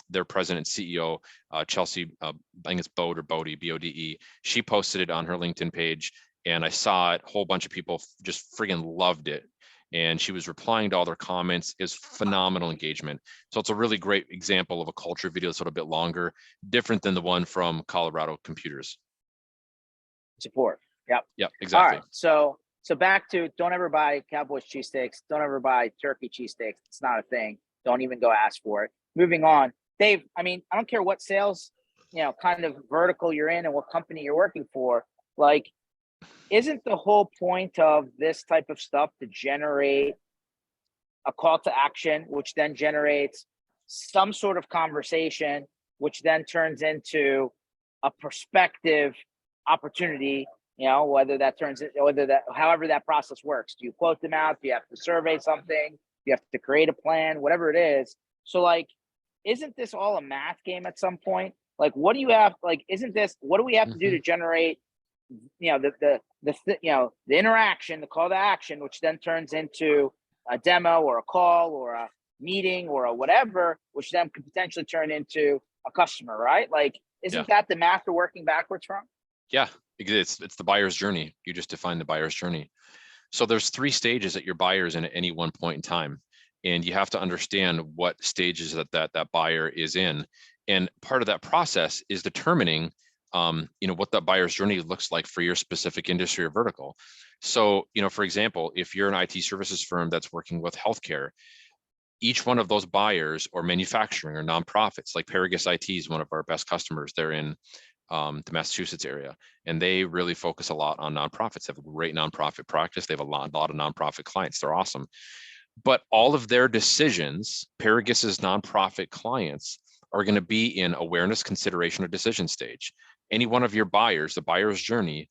their president and CEO, Chelsea, I think it's Bode or Bode, B-O-D-E. She posted it on her LinkedIn page. and I saw it. A whole bunch of people just friggin' loved it. And she was replying to all their comments. Is phenomenal engagement. So it's a really great example of a culture video that's a little bit longer, different than the one from Colorado Computers. Support. Yep. Yep, All exactly. right. So back to, don't ever buy Cowboys cheesesteaks. Don't ever buy turkey cheesesteaks. It's not a thing. Don't even go ask for it. Moving on. Dave, I mean, I don't care what sales, kind of vertical you're in and what company you're working for. Like, isn't the whole point of this type of stuff to generate a call to action, which then generates some sort of conversation, which then turns into a prospective opportunity, whether that turns it, however that process works. Do you quote them out? Do you have to survey something? Do you have to create a plan? Whatever it is. So like, isn't this all a math game at some point? Like, what do you have? Like, what do we have to do to generate, the interaction, the call to action, which then turns into a demo or a call or a meeting or a whatever, which then could potentially turn into a customer, right? Like, isn't that the math we're working backwards from? Yeah, it's the buyer's journey. You just define the buyer's journey. So there's 3 stages that your buyer's in at any one point in time. And you have to understand what stages that buyer is in. And part of that process is determining, what that buyer's journey looks like for your specific industry or vertical. So, for example, if you're an IT services firm that's working with healthcare, each one of those buyers, or manufacturing or nonprofits, like Paragus IT is one of our best customers. They're in the Massachusetts area, and they really focus a lot on nonprofits. They have a great nonprofit practice. They have a lot of nonprofit clients. They're awesome. But all of their decisions, Paragus's nonprofit clients, are going to be in awareness, consideration, or decision stage. Any one of your buyers, the buyer's journey,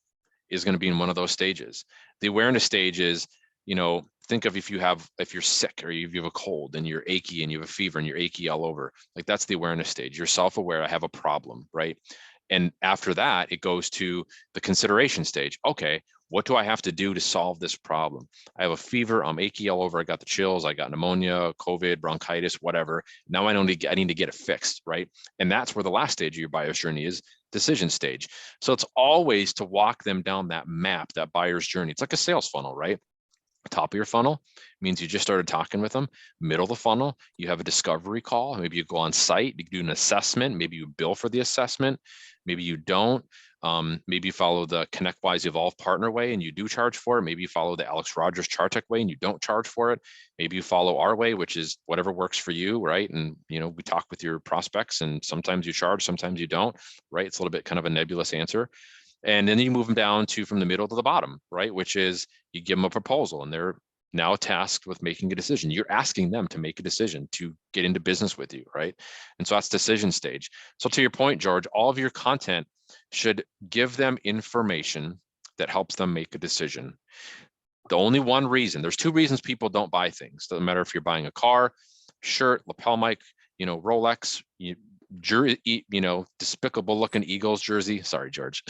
is going to be in one of those stages. The awareness stage is, think of if you're sick or if you have a cold and you're achy and you have a fever and you're achy all over, like that's the awareness stage. You're self-aware, I have a problem, right? And after that, it goes to the consideration stage. Okay, what do I have to do to solve this problem? I have a fever, I'm achy all over, I got the chills, I got pneumonia, COVID, bronchitis, whatever. Now I need to get it fixed, right? And that's where the last stage of your buyer's journey is, decision stage. So it's always to walk them down that map, that buyer's journey. It's like a sales funnel, right? Top of your funnel means you just started talking with them. Middle of the funnel, you have a discovery call. Maybe you go on site, you do an assessment. Maybe you bill for the assessment. Maybe you don't. Maybe you follow the ConnectWise Evolve partner way and you do charge for it. Maybe you follow the Alex Rogers Chartech way and you don't charge for it. Maybe you follow our way, which is whatever works for you, right? And we talk with your prospects, and sometimes you charge, sometimes you don't, right? It's a little bit kind of a nebulous answer. And then you move them down to from the middle to the bottom, right? Which is you give them a proposal and they're now tasked with making a decision. You're asking them to make a decision to get into business with you, right? And so that's decision stage. So to your point, George, all of your content should give them information that helps them make a decision. The only one reason, there's 2 reasons people don't buy things. Doesn't matter if you're buying a car, shirt, lapel mic, Rolex, despicable looking Eagles jersey. Sorry, George.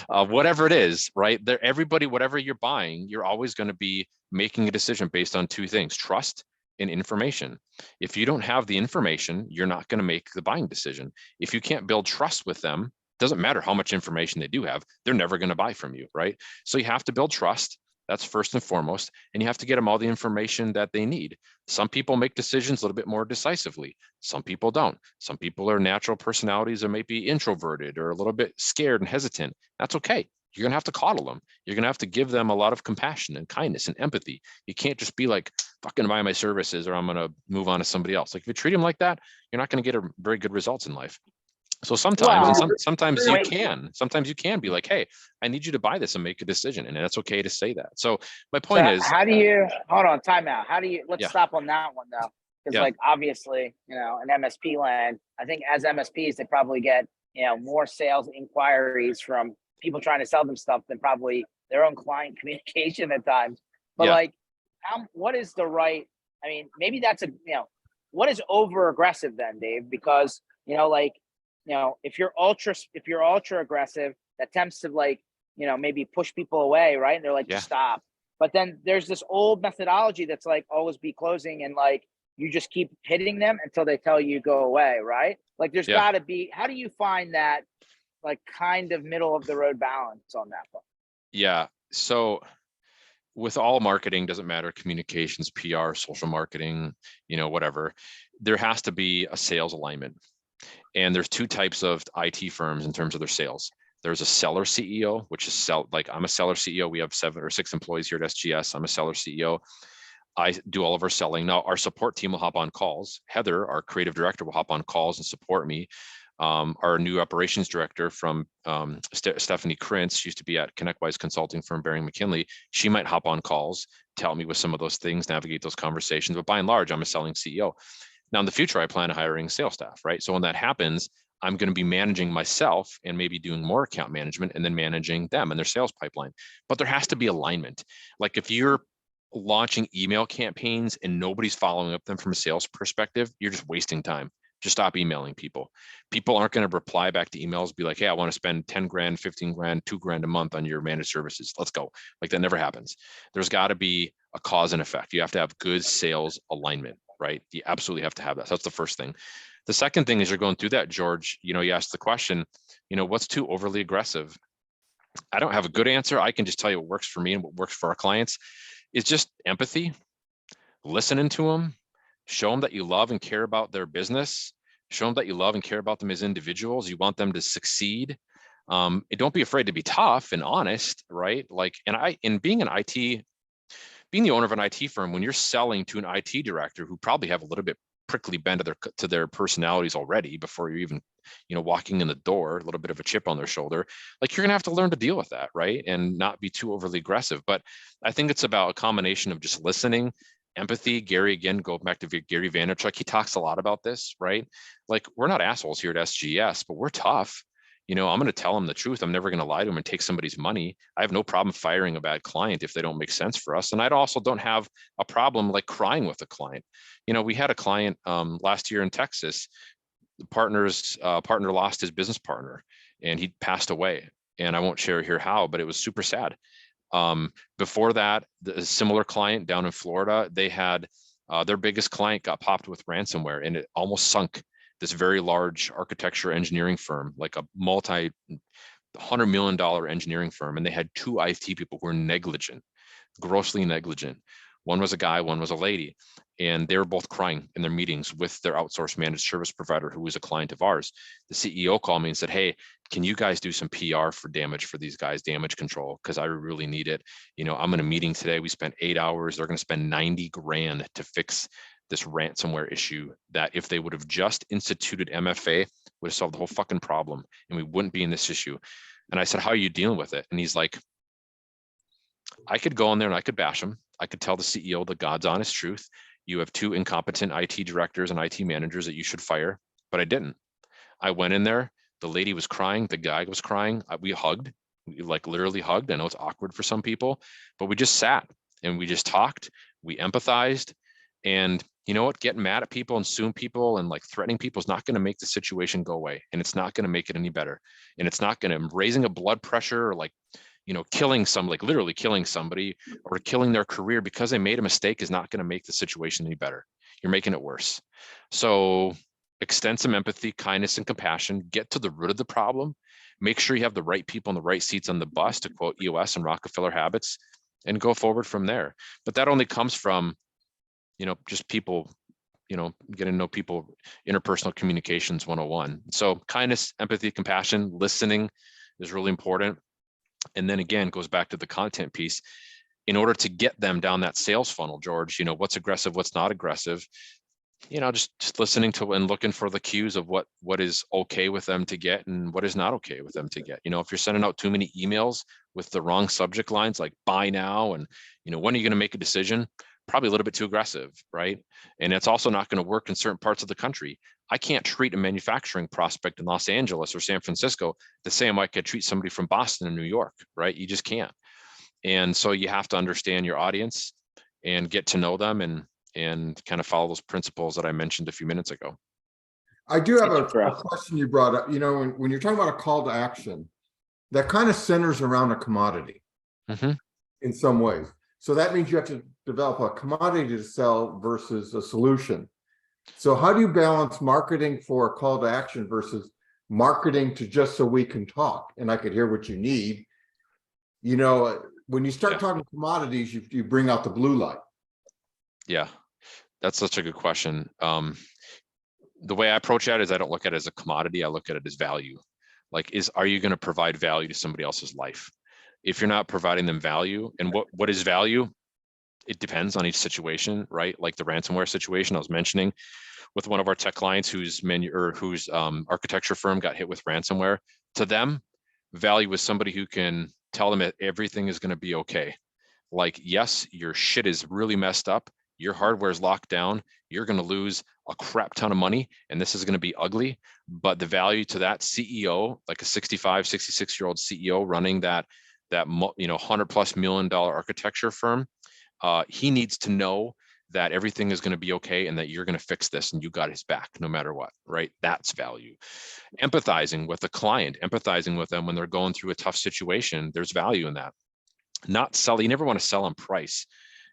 Whatever it is, right? Everybody, whatever you're buying, you're always going to be making a decision based on 2 things: trust and information. If you don't have the information, you're not going to make the buying decision. If you can't build trust with them, doesn't matter how much information they do have, they're never going to buy from you, right? So you have to build trust. That's first and foremost. And you have to get them all the information that they need. Some people make decisions a little bit more decisively. Some people don't. Some people are natural personalities or may be introverted or a little bit scared and hesitant. That's okay. You're going to have to coddle them. You're going to have to give them a lot of compassion and kindness and empathy. You can't just be like, fucking buy my services or I'm going to move on to somebody else. Like if you treat them like that, you're not going to get very good results in life. So sometimes, sometimes you can be like, hey, I need you to buy this and make a decision. And that's okay to say that. So my point is, how do you, hold on, time out. Let's stop on that one though. Because like, obviously, in MSP land, I think as MSPs, they probably get, more sales inquiries from people trying to sell them stuff than probably their own client communication at times. But like, what is the right, maybe that's what is over aggressive then, Dave? Because, if you're ultra aggressive, that tends to like, maybe push people away, right? And they're like, stop. But then there's this old methodology that's like always be closing, and like you just keep hitting them until they tell you go away, right? Like there's got to be, how do you find that like kind of middle of the road balance on that one? Yeah. So with all marketing, doesn't matter, communications, PR, social marketing, whatever, there has to be a sales alignment. And there's two types of IT firms in terms of their sales. There's a seller CEO, which is like I'm a seller CEO. We have 7 or 6 employees here at SGS. I'm a seller CEO. I do all of our selling. Now our support team will hop on calls. Heather, our creative director, will hop on calls and support me. Our new operations director from Stephanie Krintz, used to be at ConnectWise consulting firm Baring McKinley. She might hop on calls to help me with some of those things, navigate those conversations. But by and large, I'm a selling CEO. Now in the future, I plan on hiring sales staff, right? So when that happens, I'm going to be managing myself and maybe doing more account management and then managing them and their sales pipeline. But there has to be alignment. Like if you're launching email campaigns and nobody's following up them from a sales perspective, you're just wasting time. Just stop emailing people. People aren't going to reply back to emails, be like, hey, I want to spend 10 grand, 15 grand, 2 grand a month on your managed services. Let's go. Like that never happens. There's got to be a cause and effect. You have to have good sales alignment, right? You absolutely have to have that. So that's the first thing. The second thing is you're going through that, George, you asked the question, what's too overly aggressive? I don't have a good answer. I can just tell you what works for me and what works for our clients. It's just empathy, listening to them, show them that you love and care about their business, show them that you love and care about them as individuals. You want them to succeed. And don't be afraid to be tough and honest, right? Like, in being being the owner of an IT firm, when you're selling to an IT director who probably have a little bit prickly bend to their personalities already before you're even, walking in the door, a little bit of a chip on their shoulder, like you're gonna have to learn to deal with that, right? And not be too overly aggressive. But I think it's about a combination of just listening, empathy. Gary, again, go back to Gary Vaynerchuk. He talks a lot about this, right? Like we're not assholes here at SGS, but we're tough. I'm going to tell them the truth. I'm never going to lie to them and take somebody's money. I have no problem firing a bad client if they don't make sense for us. And I also don't have a problem like crying with a client. We had a client last year in Texas. The partner lost his business partner and he passed away. And I won't share here how, but it was super sad. Before that, a similar client down in Florida, they had their biggest client got popped with ransomware and it almost sunk this very large architecture engineering firm, like a multi-$100 million engineering firm. And they had 2 IT people who were negligent, grossly negligent. One was a guy, one was a lady. And they were both crying in their meetings with their outsourced managed service provider, who was a client of ours. The CEO called me and said, hey, can you guys do some PR for damage for these guys, damage control? Because I really need it. I'm in a meeting today. We spent 8 hours. They're going to spend 90 grand to fix this ransomware issue that if they would have just instituted MFA, would have solved the whole fucking problem and we wouldn't be in this issue. And I said, how are you dealing with it? And he's like, I could go in there and I could bash him. I could tell the CEO the God's honest truth. You have 2 incompetent IT directors and IT managers that you should fire, but I didn't. I went in there. The lady was crying. The guy was crying. We hugged, we like literally hugged. I know it's awkward for some people, but we just sat and we just talked. We empathized. And you know what? Getting mad at people and suing people and like threatening people is not going to make the situation go away. And it's not going to make it any better. And it's not going to raising a blood pressure or like, killing literally killing somebody or killing their career because they made a mistake is not going to make the situation any better. You're making it worse. So extend some empathy, kindness, and compassion, get to the root of the problem, make sure you have the right people in the right seats on the bus, to quote EOS and Rockefeller Habits, and go forward from there. But that only comes from, just people, getting to know people, interpersonal communications 101. So kindness, empathy, compassion, listening is really important. And then again, goes back to the content piece. In order to get them down that sales funnel, George, what's aggressive, what's not aggressive, just listening to and looking for the cues of what is okay with them to get and what is not okay with them to get. If you're sending out too many emails with the wrong subject lines, like buy now, and, when are you going to make a decision? Probably a little bit too aggressive, right? And it's also not going to work in certain parts of the country. I can't treat a manufacturing prospect in Los Angeles or San Francisco the same way I could treat somebody from Boston and New York, right? You just can't. And so you have to understand your audience and get to know them and kind of follow those principles that I mentioned a few minutes ago. I do have a question you brought up. When you're talking about a call to action, that kind of centers around a commodity in some ways. So that means you have to develop a commodity to sell versus a solution. So how do you balance marketing for a call to action versus marketing to just so we can talk and I could hear what you need? when you start Yeah. talking commodities, you bring out the blue light. Yeah, that's such a good question. The way I approach that is I don't look at it as a commodity. I look at it as value. Like, are you going to provide value to somebody else's life? If you're not providing them value, and what is value? It depends on each situation, right? Like the ransomware situation I was mentioning with one of our tech clients whose architecture firm got hit with ransomware. To them, value is somebody who can tell them that everything is going to be okay. Like, yes, your shit is really messed up. Your hardware is locked down. You're going to lose a crap ton of money, and this is going to be ugly. But the value to that CEO, like a 65, 66-year-old CEO running that $100+ million architecture firm, he needs to know that everything is going to be okay and that you're going to fix this and you got his back no matter what, right? That's value. Empathizing with the client, empathizing with them when they're going through a tough situation, there's value in that. Not selling, you never want to sell on price.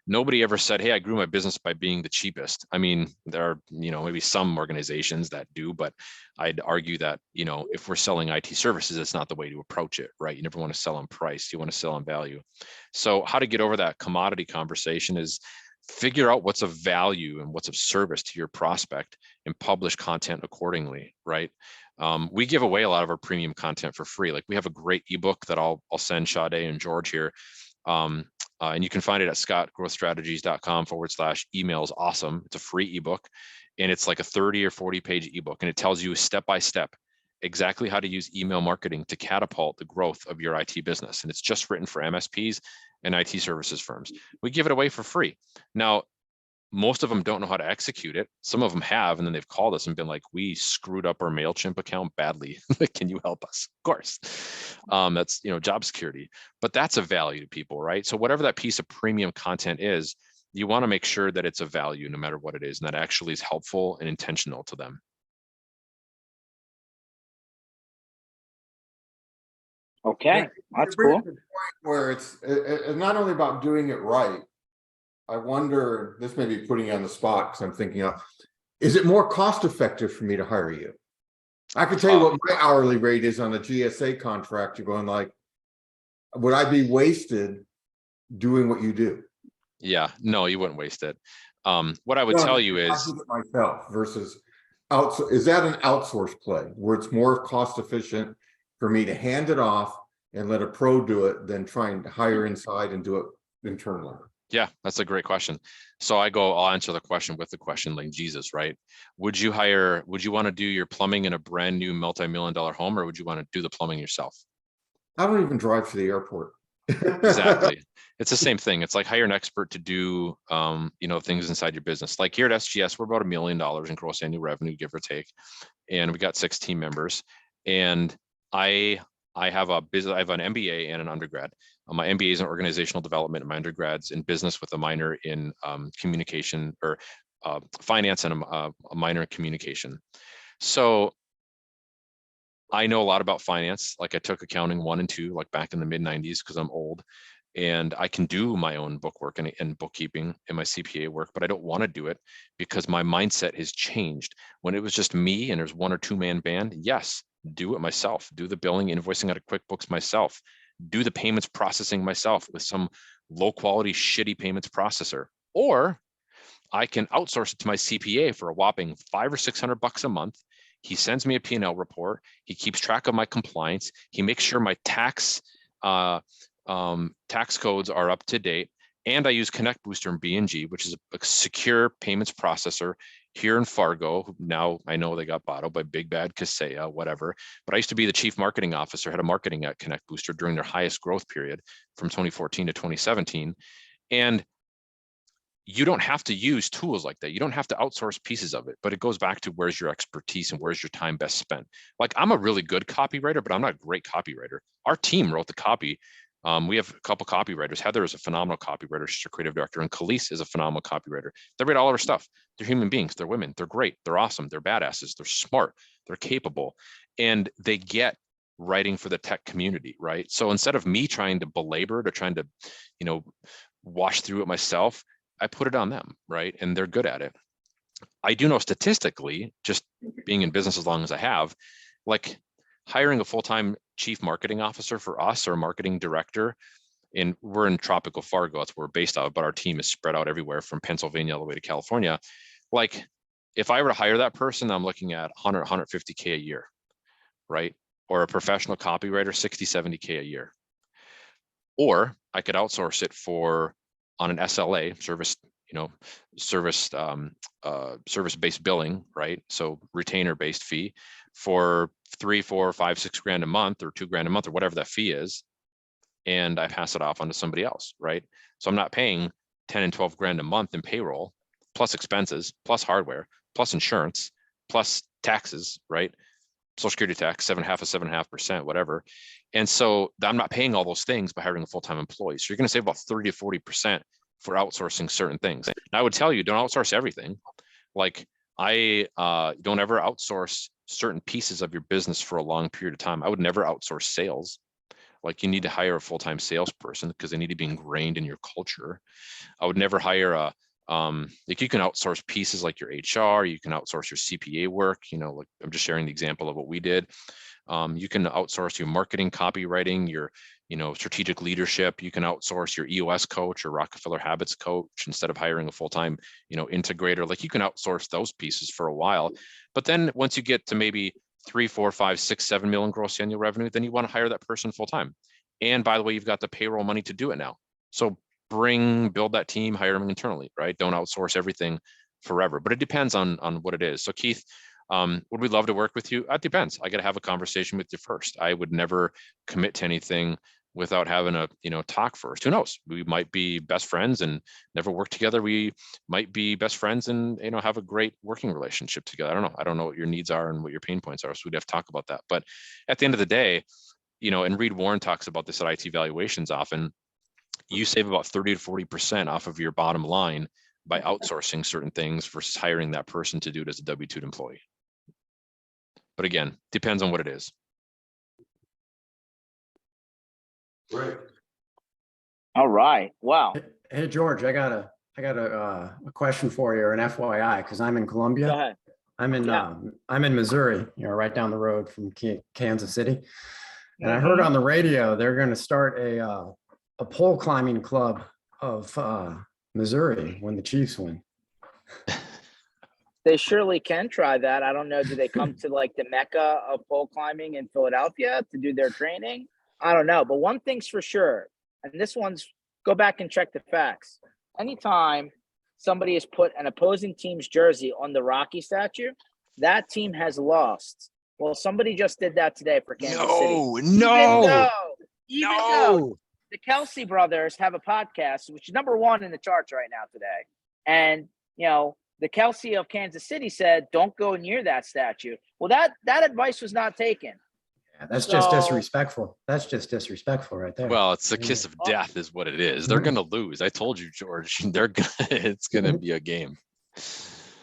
Nobody ever said, hey, I grew my business by being the cheapest. I mean, there are, maybe some organizations that do, but I'd argue that, if we're selling IT services, it's not the way to approach it, right? You never want to sell on price. You want to sell on value. So how to get over that commodity conversation is figure out what's of value and what's of service to your prospect and publish content accordingly, right? We give away a lot of our premium content for free. Like, we have a great ebook that I'll send Sade and George here. And you can find it at scottgrowthstrategies.com/emails. Awesome. It's a free ebook, and it's like a 30 or 40 page ebook. And it tells you step by step exactly how to use email marketing to catapult the growth of your IT business. And it's just written for MSPs and IT services firms. We give it away for free. Now, most of them don't know how to execute it. Some of them have, and then they've called us and been like, we screwed up our MailChimp account badly. Can you help us? Of course. That's, job security, but that's a value to people, right? So whatever that piece of premium content is, you want to make sure that it's a value no matter what it is, and that actually is helpful and intentional to them. Okay, that's Bring cool. it to the point where it's not only about doing it right. I wonder, this may be putting you on the spot because I'm thinking, is it more cost effective for me to hire you? I can tell you what my hourly rate is on a GSA contract. You're going like, would I be wasted doing what you do? Yeah, no, you wouldn't waste it. What I would tell you is, I do it myself versus is that an outsource play where it's more cost efficient for me to hand it off and let a pro do it than trying to hire inside and do it internally? Yeah, that's a great question. So I'll answer the question with the question like Jesus, right? Would you want to do your plumbing in a brand new multi-million-dollar home, or would you want to do the plumbing yourself? I don't even drive to the airport. Exactly. It's the same thing. It's like hire an expert to do, things inside your business. Like here at SGS, we're about $1 million in gross annual revenue, give or take. And we got 6 team members. And I have an MBA and an undergrad. My MBA is in organizational development, and my undergrad's in business with a minor in communication or finance and a minor in communication. So I know a lot about finance. Like, I took accounting 1 and 2, like back in the mid 90s, because I'm old, and I can do my own book work and bookkeeping and my CPA work, but I don't want to do it because my mindset has changed. When it was just me and there's 1 or 2 man band, yes, do it myself, do the billing, invoicing out of QuickBooks myself, do the payments processing myself with some low quality, shitty payments processor. Or I can outsource it to my CPA for a whopping $500 or $600 a month. He sends me a P&L report. He keeps track of my compliance. He makes sure my tax codes are up to date. And I use Connect Booster and B&G, which is a secure payments processor here in Fargo. Now I know they got bought out by Big Bad Kaseya, whatever. But I used to be the chief marketing officer, head of marketing at Connect Booster during their highest growth period from 2014 to 2017. And you don't have to use tools like that. You don't have to outsource pieces of it, but it goes back to where's your expertise and where's your time best spent. Like, I'm a really good copywriter, but I'm not a great copywriter. Our team wrote the copy. We have a couple copywriters. Heather is a phenomenal copywriter. She's our creative director. And Khalees is a phenomenal copywriter. They write all of our stuff. They're human beings. They're women. They're great. They're awesome. They're badasses. They're smart. They're capable. And they get writing for the tech community, right? So instead of me trying to belabor it or trying to, wash through it myself, I put it on them, right? And they're good at it. I do know statistically, just being in business as long as I have, like hiring a full-time chief marketing officer for us or marketing director, and we're in tropical Fargo, that's where we're based out of, but our team is spread out everywhere from Pennsylvania all the way to California. Like if I were to hire that person, I'm looking at 100, 150K a year, right? Or a professional copywriter, 60, 70K a year. Or I could outsource it for on an SLA service, service-based billing, right? So retainer-based fee for 3, 4, 5, 6 grand a month or 2 grand a month or whatever that fee is. And I pass it off onto somebody else, right? So I'm not paying 10 and 12 grand a month in payroll, plus expenses, plus hardware, plus insurance, plus taxes, right? Social Security tax, 7.5%, whatever. And so I'm not paying all those things by hiring a full-time employee. So you're going to save about 30 to 40% for outsourcing certain things. And I would tell you, don't outsource everything. Like I don't ever outsource certain pieces of your business for a long period of time. I would never outsource sales. Like you need to hire a full-time salesperson because they need to be ingrained in your culture. I would never hire a, like you can outsource pieces like your HR, you can outsource your CPA work, like I'm just sharing the example of what we did. You can outsource your marketing, copywriting, your, strategic leadership. You can outsource your EOS coach or Rockefeller Habits coach instead of hiring a full-time, integrator. Like you can outsource those pieces for a while, but then once you get to maybe 3, 4, 5, 6, 7 million gross annual revenue, then you want to hire that person full-time. And by the way, you've got the payroll money to do it now. So build that team, hire them internally, right? Don't outsource everything forever, but it depends on what it is. So Keith, would we love to work with you? It depends. I got to have a conversation with you first. I would never commit to anything without having a, talk first. Who knows? We might be best friends and never work together. We might be best friends and, have a great working relationship together. I don't know. I don't know what your needs are and what your pain points are. So we'd have to talk about that. But at the end of the day, and Reed Warren talks about this at IT Valuations often, you save about 30 to 40% off of your bottom line by outsourcing certain things versus hiring that person to do it as a W-2 employee. But again, depends on what it is. Right. All right. Wow. Hey George, I got a question for you, or an FYI, because I'm in Columbia. Go ahead. I'm in Missouri, right down the road from Kansas City. And I heard on the radio they're going to start a pole climbing club of Missouri when the Chiefs win. They surely can try that. I don't know. Do they come to like the Mecca of pole climbing in Philadelphia to do their training? I don't know. But one thing's for sure, and this one's, go back and check the facts. Anytime somebody has put an opposing team's jersey on the Rocky statue, that team has lost. Well, somebody just did that today for Kansas City. Even though the Kelsey brothers have a podcast, which is #1 in the charts right now today. And, the Kelsey of Kansas City said, don't go near that statue. Well, that advice was not taken. Yeah, that's just disrespectful. That's just disrespectful right there. Well, it's the kiss of death is what it is. They're going to lose. I told you, George, it's going to be a game.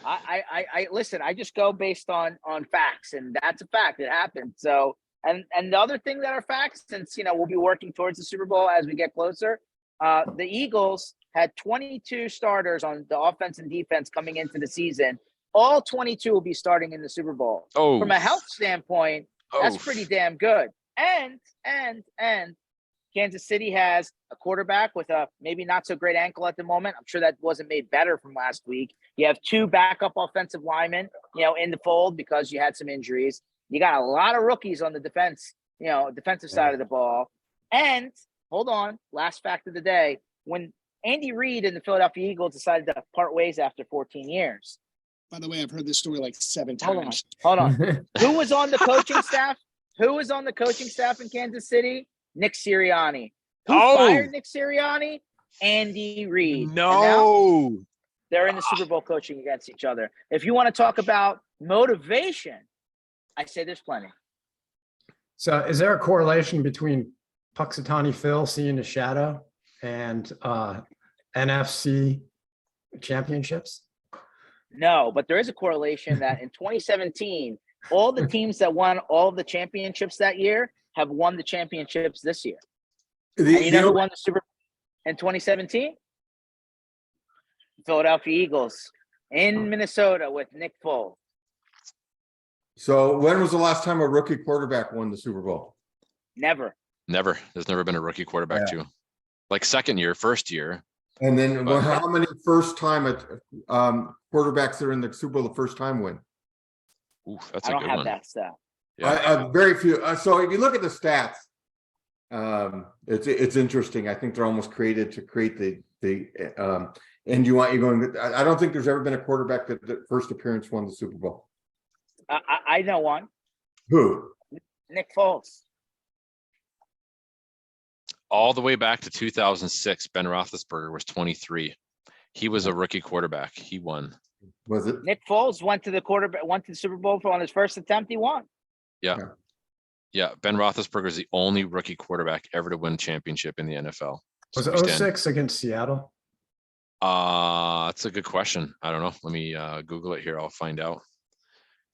I listen, I just go based on facts, and that's a fact. It happened. So, and the other thing that are facts, since, we'll be working towards the Super Bowl as we get closer, the Eagles had 22 starters on the offense and defense coming into the season. All 22 will be starting in the Super Bowl. Oh, from a health standpoint, that's pretty damn good. And Kansas City has a quarterback with a maybe not so great ankle at the moment. I'm sure that wasn't made better from last week. You have 2 backup offensive linemen, in the fold because you had some injuries. You got a lot of rookies on the defensive side of the ball. And hold on, last fact of the day, when Andy Reid and the Philadelphia Eagles decided to part ways after 14 years. By the way, I've heard this story like 7 times. Hold on. Who was on the coaching staff? Who was on the coaching staff in Kansas City? Nick Sirianni. Who fired Nick Sirianni? Andy Reid. No. They're in the Super Bowl coaching against each other. If you want to talk about motivation, I say there's plenty. So is there a correlation between Puxatawny Phil seeing the shadow and NFC championships? No, but there is a correlation that in 2017, all the teams that won all of the championships that year have won the championships this year. And you know who won the Super Bowl in 2017? Philadelphia Eagles in Minnesota with Nick Foles. So when was the last time a rookie quarterback won the Super Bowl? Never. There's never been a rookie quarterback too. like second year, first year. And then But- how many first time quarterbacks that are in the Super Bowl the first time win? Ooh, that's I a don't good have one. that stuff. Yeah. Very few. So if you look at the stats, it's interesting. I think they're almost created to create the and you're going. I don't think there's ever been a quarterback that the first appearance won the Super Bowl. I know one. Who? Nick Foles. All the way back to 2006, Ben Roethlisberger was 23. He was a rookie quarterback. He won. Was it? Nick Foles went to the Super Bowl on his first attempt. He won. Yeah. Ben Roethlisberger is the only rookie quarterback ever to win a championship in the NFL. Was So it we stand- 06 against Seattle? That's a good question. I don't know. Let me Google it here. I'll find out.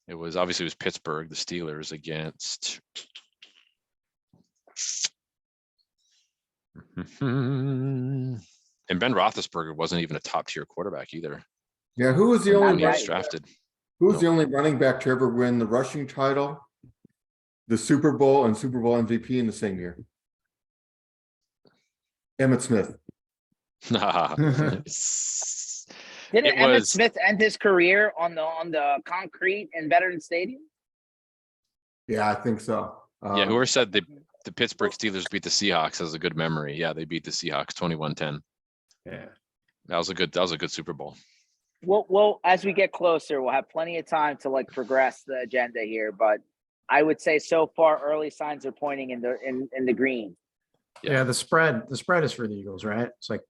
It was Pittsburgh, the Steelers against. And Ben Roethlisberger wasn't even a top tier quarterback either Yeah. Who was the Not only? when he was right. drafted. Who was the only running back to ever win the rushing title, the Super Bowl, and Super Bowl MVP in the same year? Emmitt Smith. Didn't It Emmitt was- Smith end his career on the concrete in Veterans Stadium? Yeah, I think so. Yeah, whoever said the Pittsburgh Steelers beat the Seahawks has a good memory. Yeah, they beat the Seahawks 21-10. Yeah. That was a good Super Bowl. Well, as we get closer, we'll have plenty of time to progress the agenda here. But I would say so far, early signs are pointing in the green. Yeah, the spread is for the Eagles, right? It's like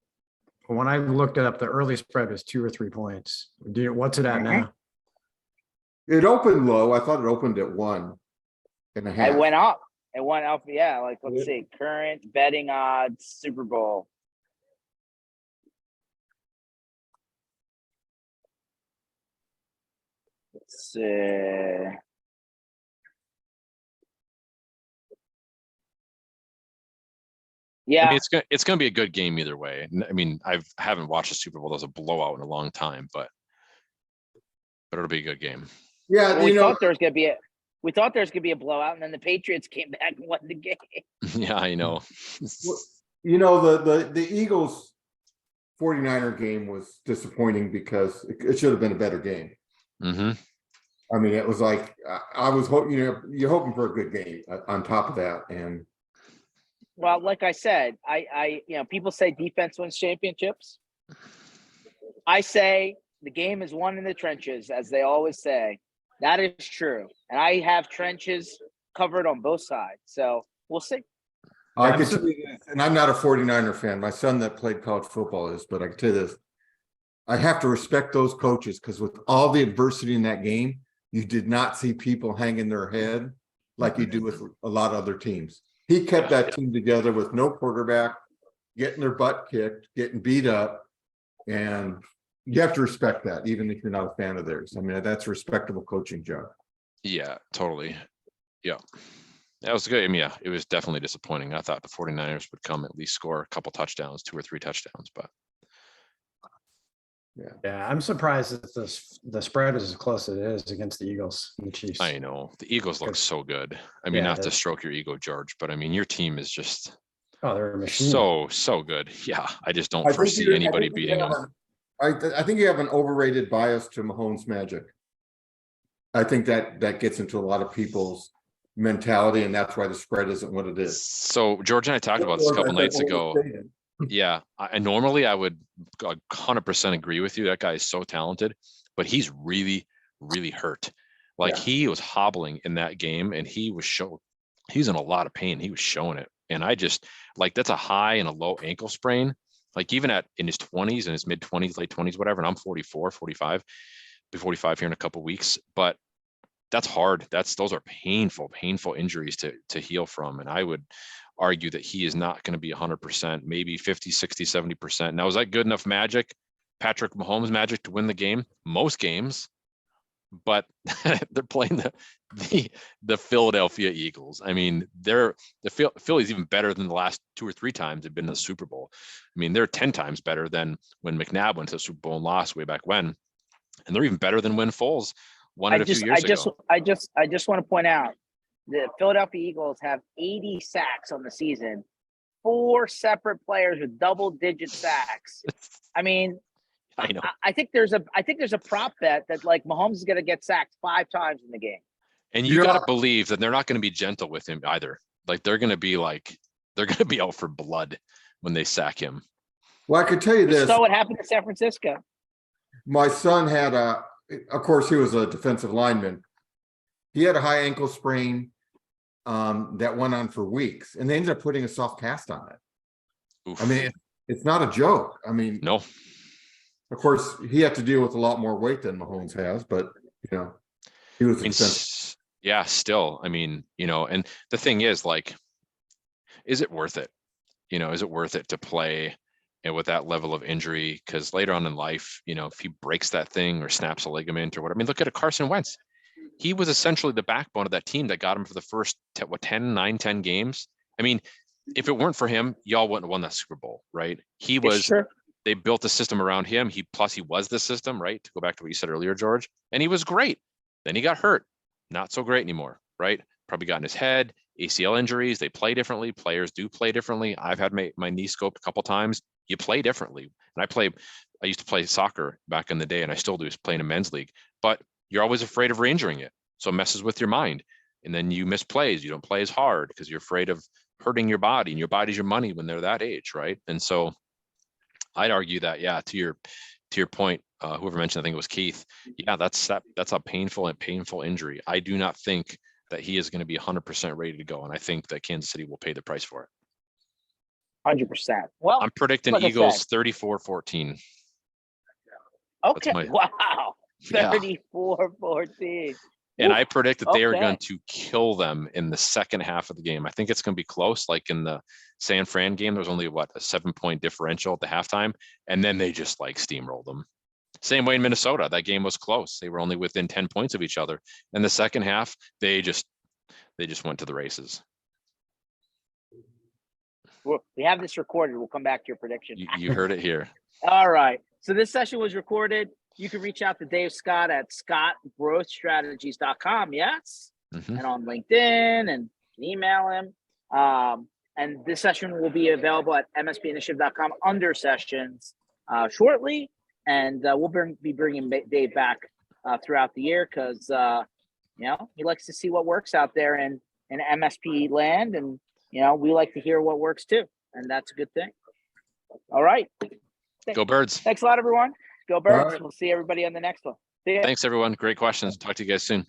when I looked it up, the early spread was 2 or 3 points. What's it at now? It opened low. I thought it opened at 1.5. It went up. Yeah. Let's Yeah. see. Current betting odds, Super Bowl. Let's see. I Yeah. mean, it's gonna be a good game either way. I mean, I haven't watched a Super Bowl that was a blowout in a long time, but it'll be a good game. Yeah, Well, we thought there was gonna be a blowout, and then the Patriots came back and won the game. Yeah, I know. the Eagles 49er game was disappointing because it should have been a better game. Hmm. I mean, it was like I was hoping, you're hoping for a good game on top of that, and Well, like I said, I people say defense wins championships. I say the game is won in the trenches, as they always say. That is true, and I have trenches covered on both sides. So we'll see. I could tell you this, and I'm not a 49er fan. My son that played college football is, but I can tell you this. I have to respect those coaches because with all the adversity in that game, you did not see people hanging their head like you do with a lot of other teams. He kept that team together with no quarterback, getting their butt kicked, getting beat up, and you have to respect that, even if you're not a fan of theirs. I mean, that's a respectable coaching job. Yeah, totally. Yeah. That was good. I mean, yeah, it was definitely disappointing. I thought the 49ers would come at least score a couple touchdowns, 2 or 3 touchdowns, but Yeah, I'm surprised that the spread is as close as it is against the Eagles and the Chiefs. I know the Eagles look so good. I mean, Yeah, not to stroke your ego, George, but I mean, your team is just Oh, they're a machine. so good. Yeah, I just don't I think foresee you're- I anybody think you beating have them. I think you have an overrated bias to Mahomes' magic. I think that gets into a lot of people's mentality, and that's why the spread isn't what it is. So George and I talked about this a couple nights ago. Yeah, I normally I would 100% agree with you. That guy is so talented, but he's really hurt. Like Yeah. he was hobbling in that game, and he's in a lot of pain. He was showing it, and I just that's a high and a low ankle sprain. Like even in his 20s and his mid 20s, late 20s, whatever. And I'm 44, 45, be 45 here in a couple of weeks. But that's hard. Those are painful injuries to heal from. And I would argue that he is not going to be 100%, maybe 50, 60, 70%. Now, is that good enough magic, Patrick Mahomes magic, to win the game? Most games, but they're playing the Philadelphia Eagles. I mean, Philly's even better than the last 2 or 3 times they've been in the Super Bowl. I mean, they're 10 times better than when McNabb went to the Super Bowl and lost way back when. And they're even better than when Foles won it a few years ago. I just want to point out the Philadelphia Eagles have 80 sacks on the season, 4 separate players with double-digit sacks. I mean, I know. I think there's a prop bet that like Mahomes is going to get sacked 5 times in the game. And you Yeah. got to believe that they're not going to be gentle with him either. Like they're going to be out for blood when they sack him. Well, I could tell you this. So what happened to San Francisco? My son had of course, he was a defensive lineman. He had a high ankle sprain that went on for weeks, and they ended up putting a soft cast on it. Oof. I mean, it's not a joke. I mean, No. of course, he had to deal with a lot more weight than Mahomes has, but you know, he was I mean, expensive. yeah, still, I mean, and the thing is, like, is it worth it? Is it worth it to play with that level of injury? Because later on in life, if he breaks that thing or snaps a ligament or whatever, I mean, look at Carson Wentz. He was essentially the backbone of that team that got him for the first 10 games. I mean, if it weren't for him, y'all wouldn't have won that Super Bowl, right? He was. They built a system around him. He was the system, right? To go back to what you said earlier, George, and he was great. Then he got hurt, not so great anymore, right? Probably got in his head, ACL injuries. They play differently. Players do play differently. I've had my knee scoped a couple times. You play differently, and I used to play soccer back in the day, and I still do, play in a men's league. But you're always afraid of re-injuring it, so it messes with your mind, and then you miss plays. You don't play as hard because you're afraid of hurting your body, and your body's your money when they're that age, right? And so I'd argue that, yeah, to your point, whoever mentioned, I think it was Keith. Yeah, that's a painful injury. I do not think that he is going to be 100% ready to go, and I think that Kansas City will pay the price for it. 100%. Well, I'm predicting like Eagles 34-14. Okay. Wow. Yeah. 34-14. And I predict that they are Okay. going to kill them in the second half of the game. I think it's going to be close. Like in the San Fran game, there was only a 7-point differential at the halftime, and then they just like steamrolled them. Same way in Minnesota, that game was close. They were only within 10 points of each other. In the second half, they just went to the races. We have this recorded. We'll come back to your prediction. You heard it here. All right. So this session was recorded. You can reach out to Dave Scott at scottgrowthstrategies.com. Yes. Mm-hmm. And on LinkedIn, and email him. And this session will be available at mspinitiative.com under sessions shortly. And we'll be bringing Dave back throughout the year because, he likes to see what works out there in MSP land. And, we like to hear what works too. And that's a good thing. All right. Go Birds. Thanks a lot, everyone. Go Birds. Right. We'll see everybody on the next one. See ya. Thanks, everyone. Great questions. Talk to you guys soon.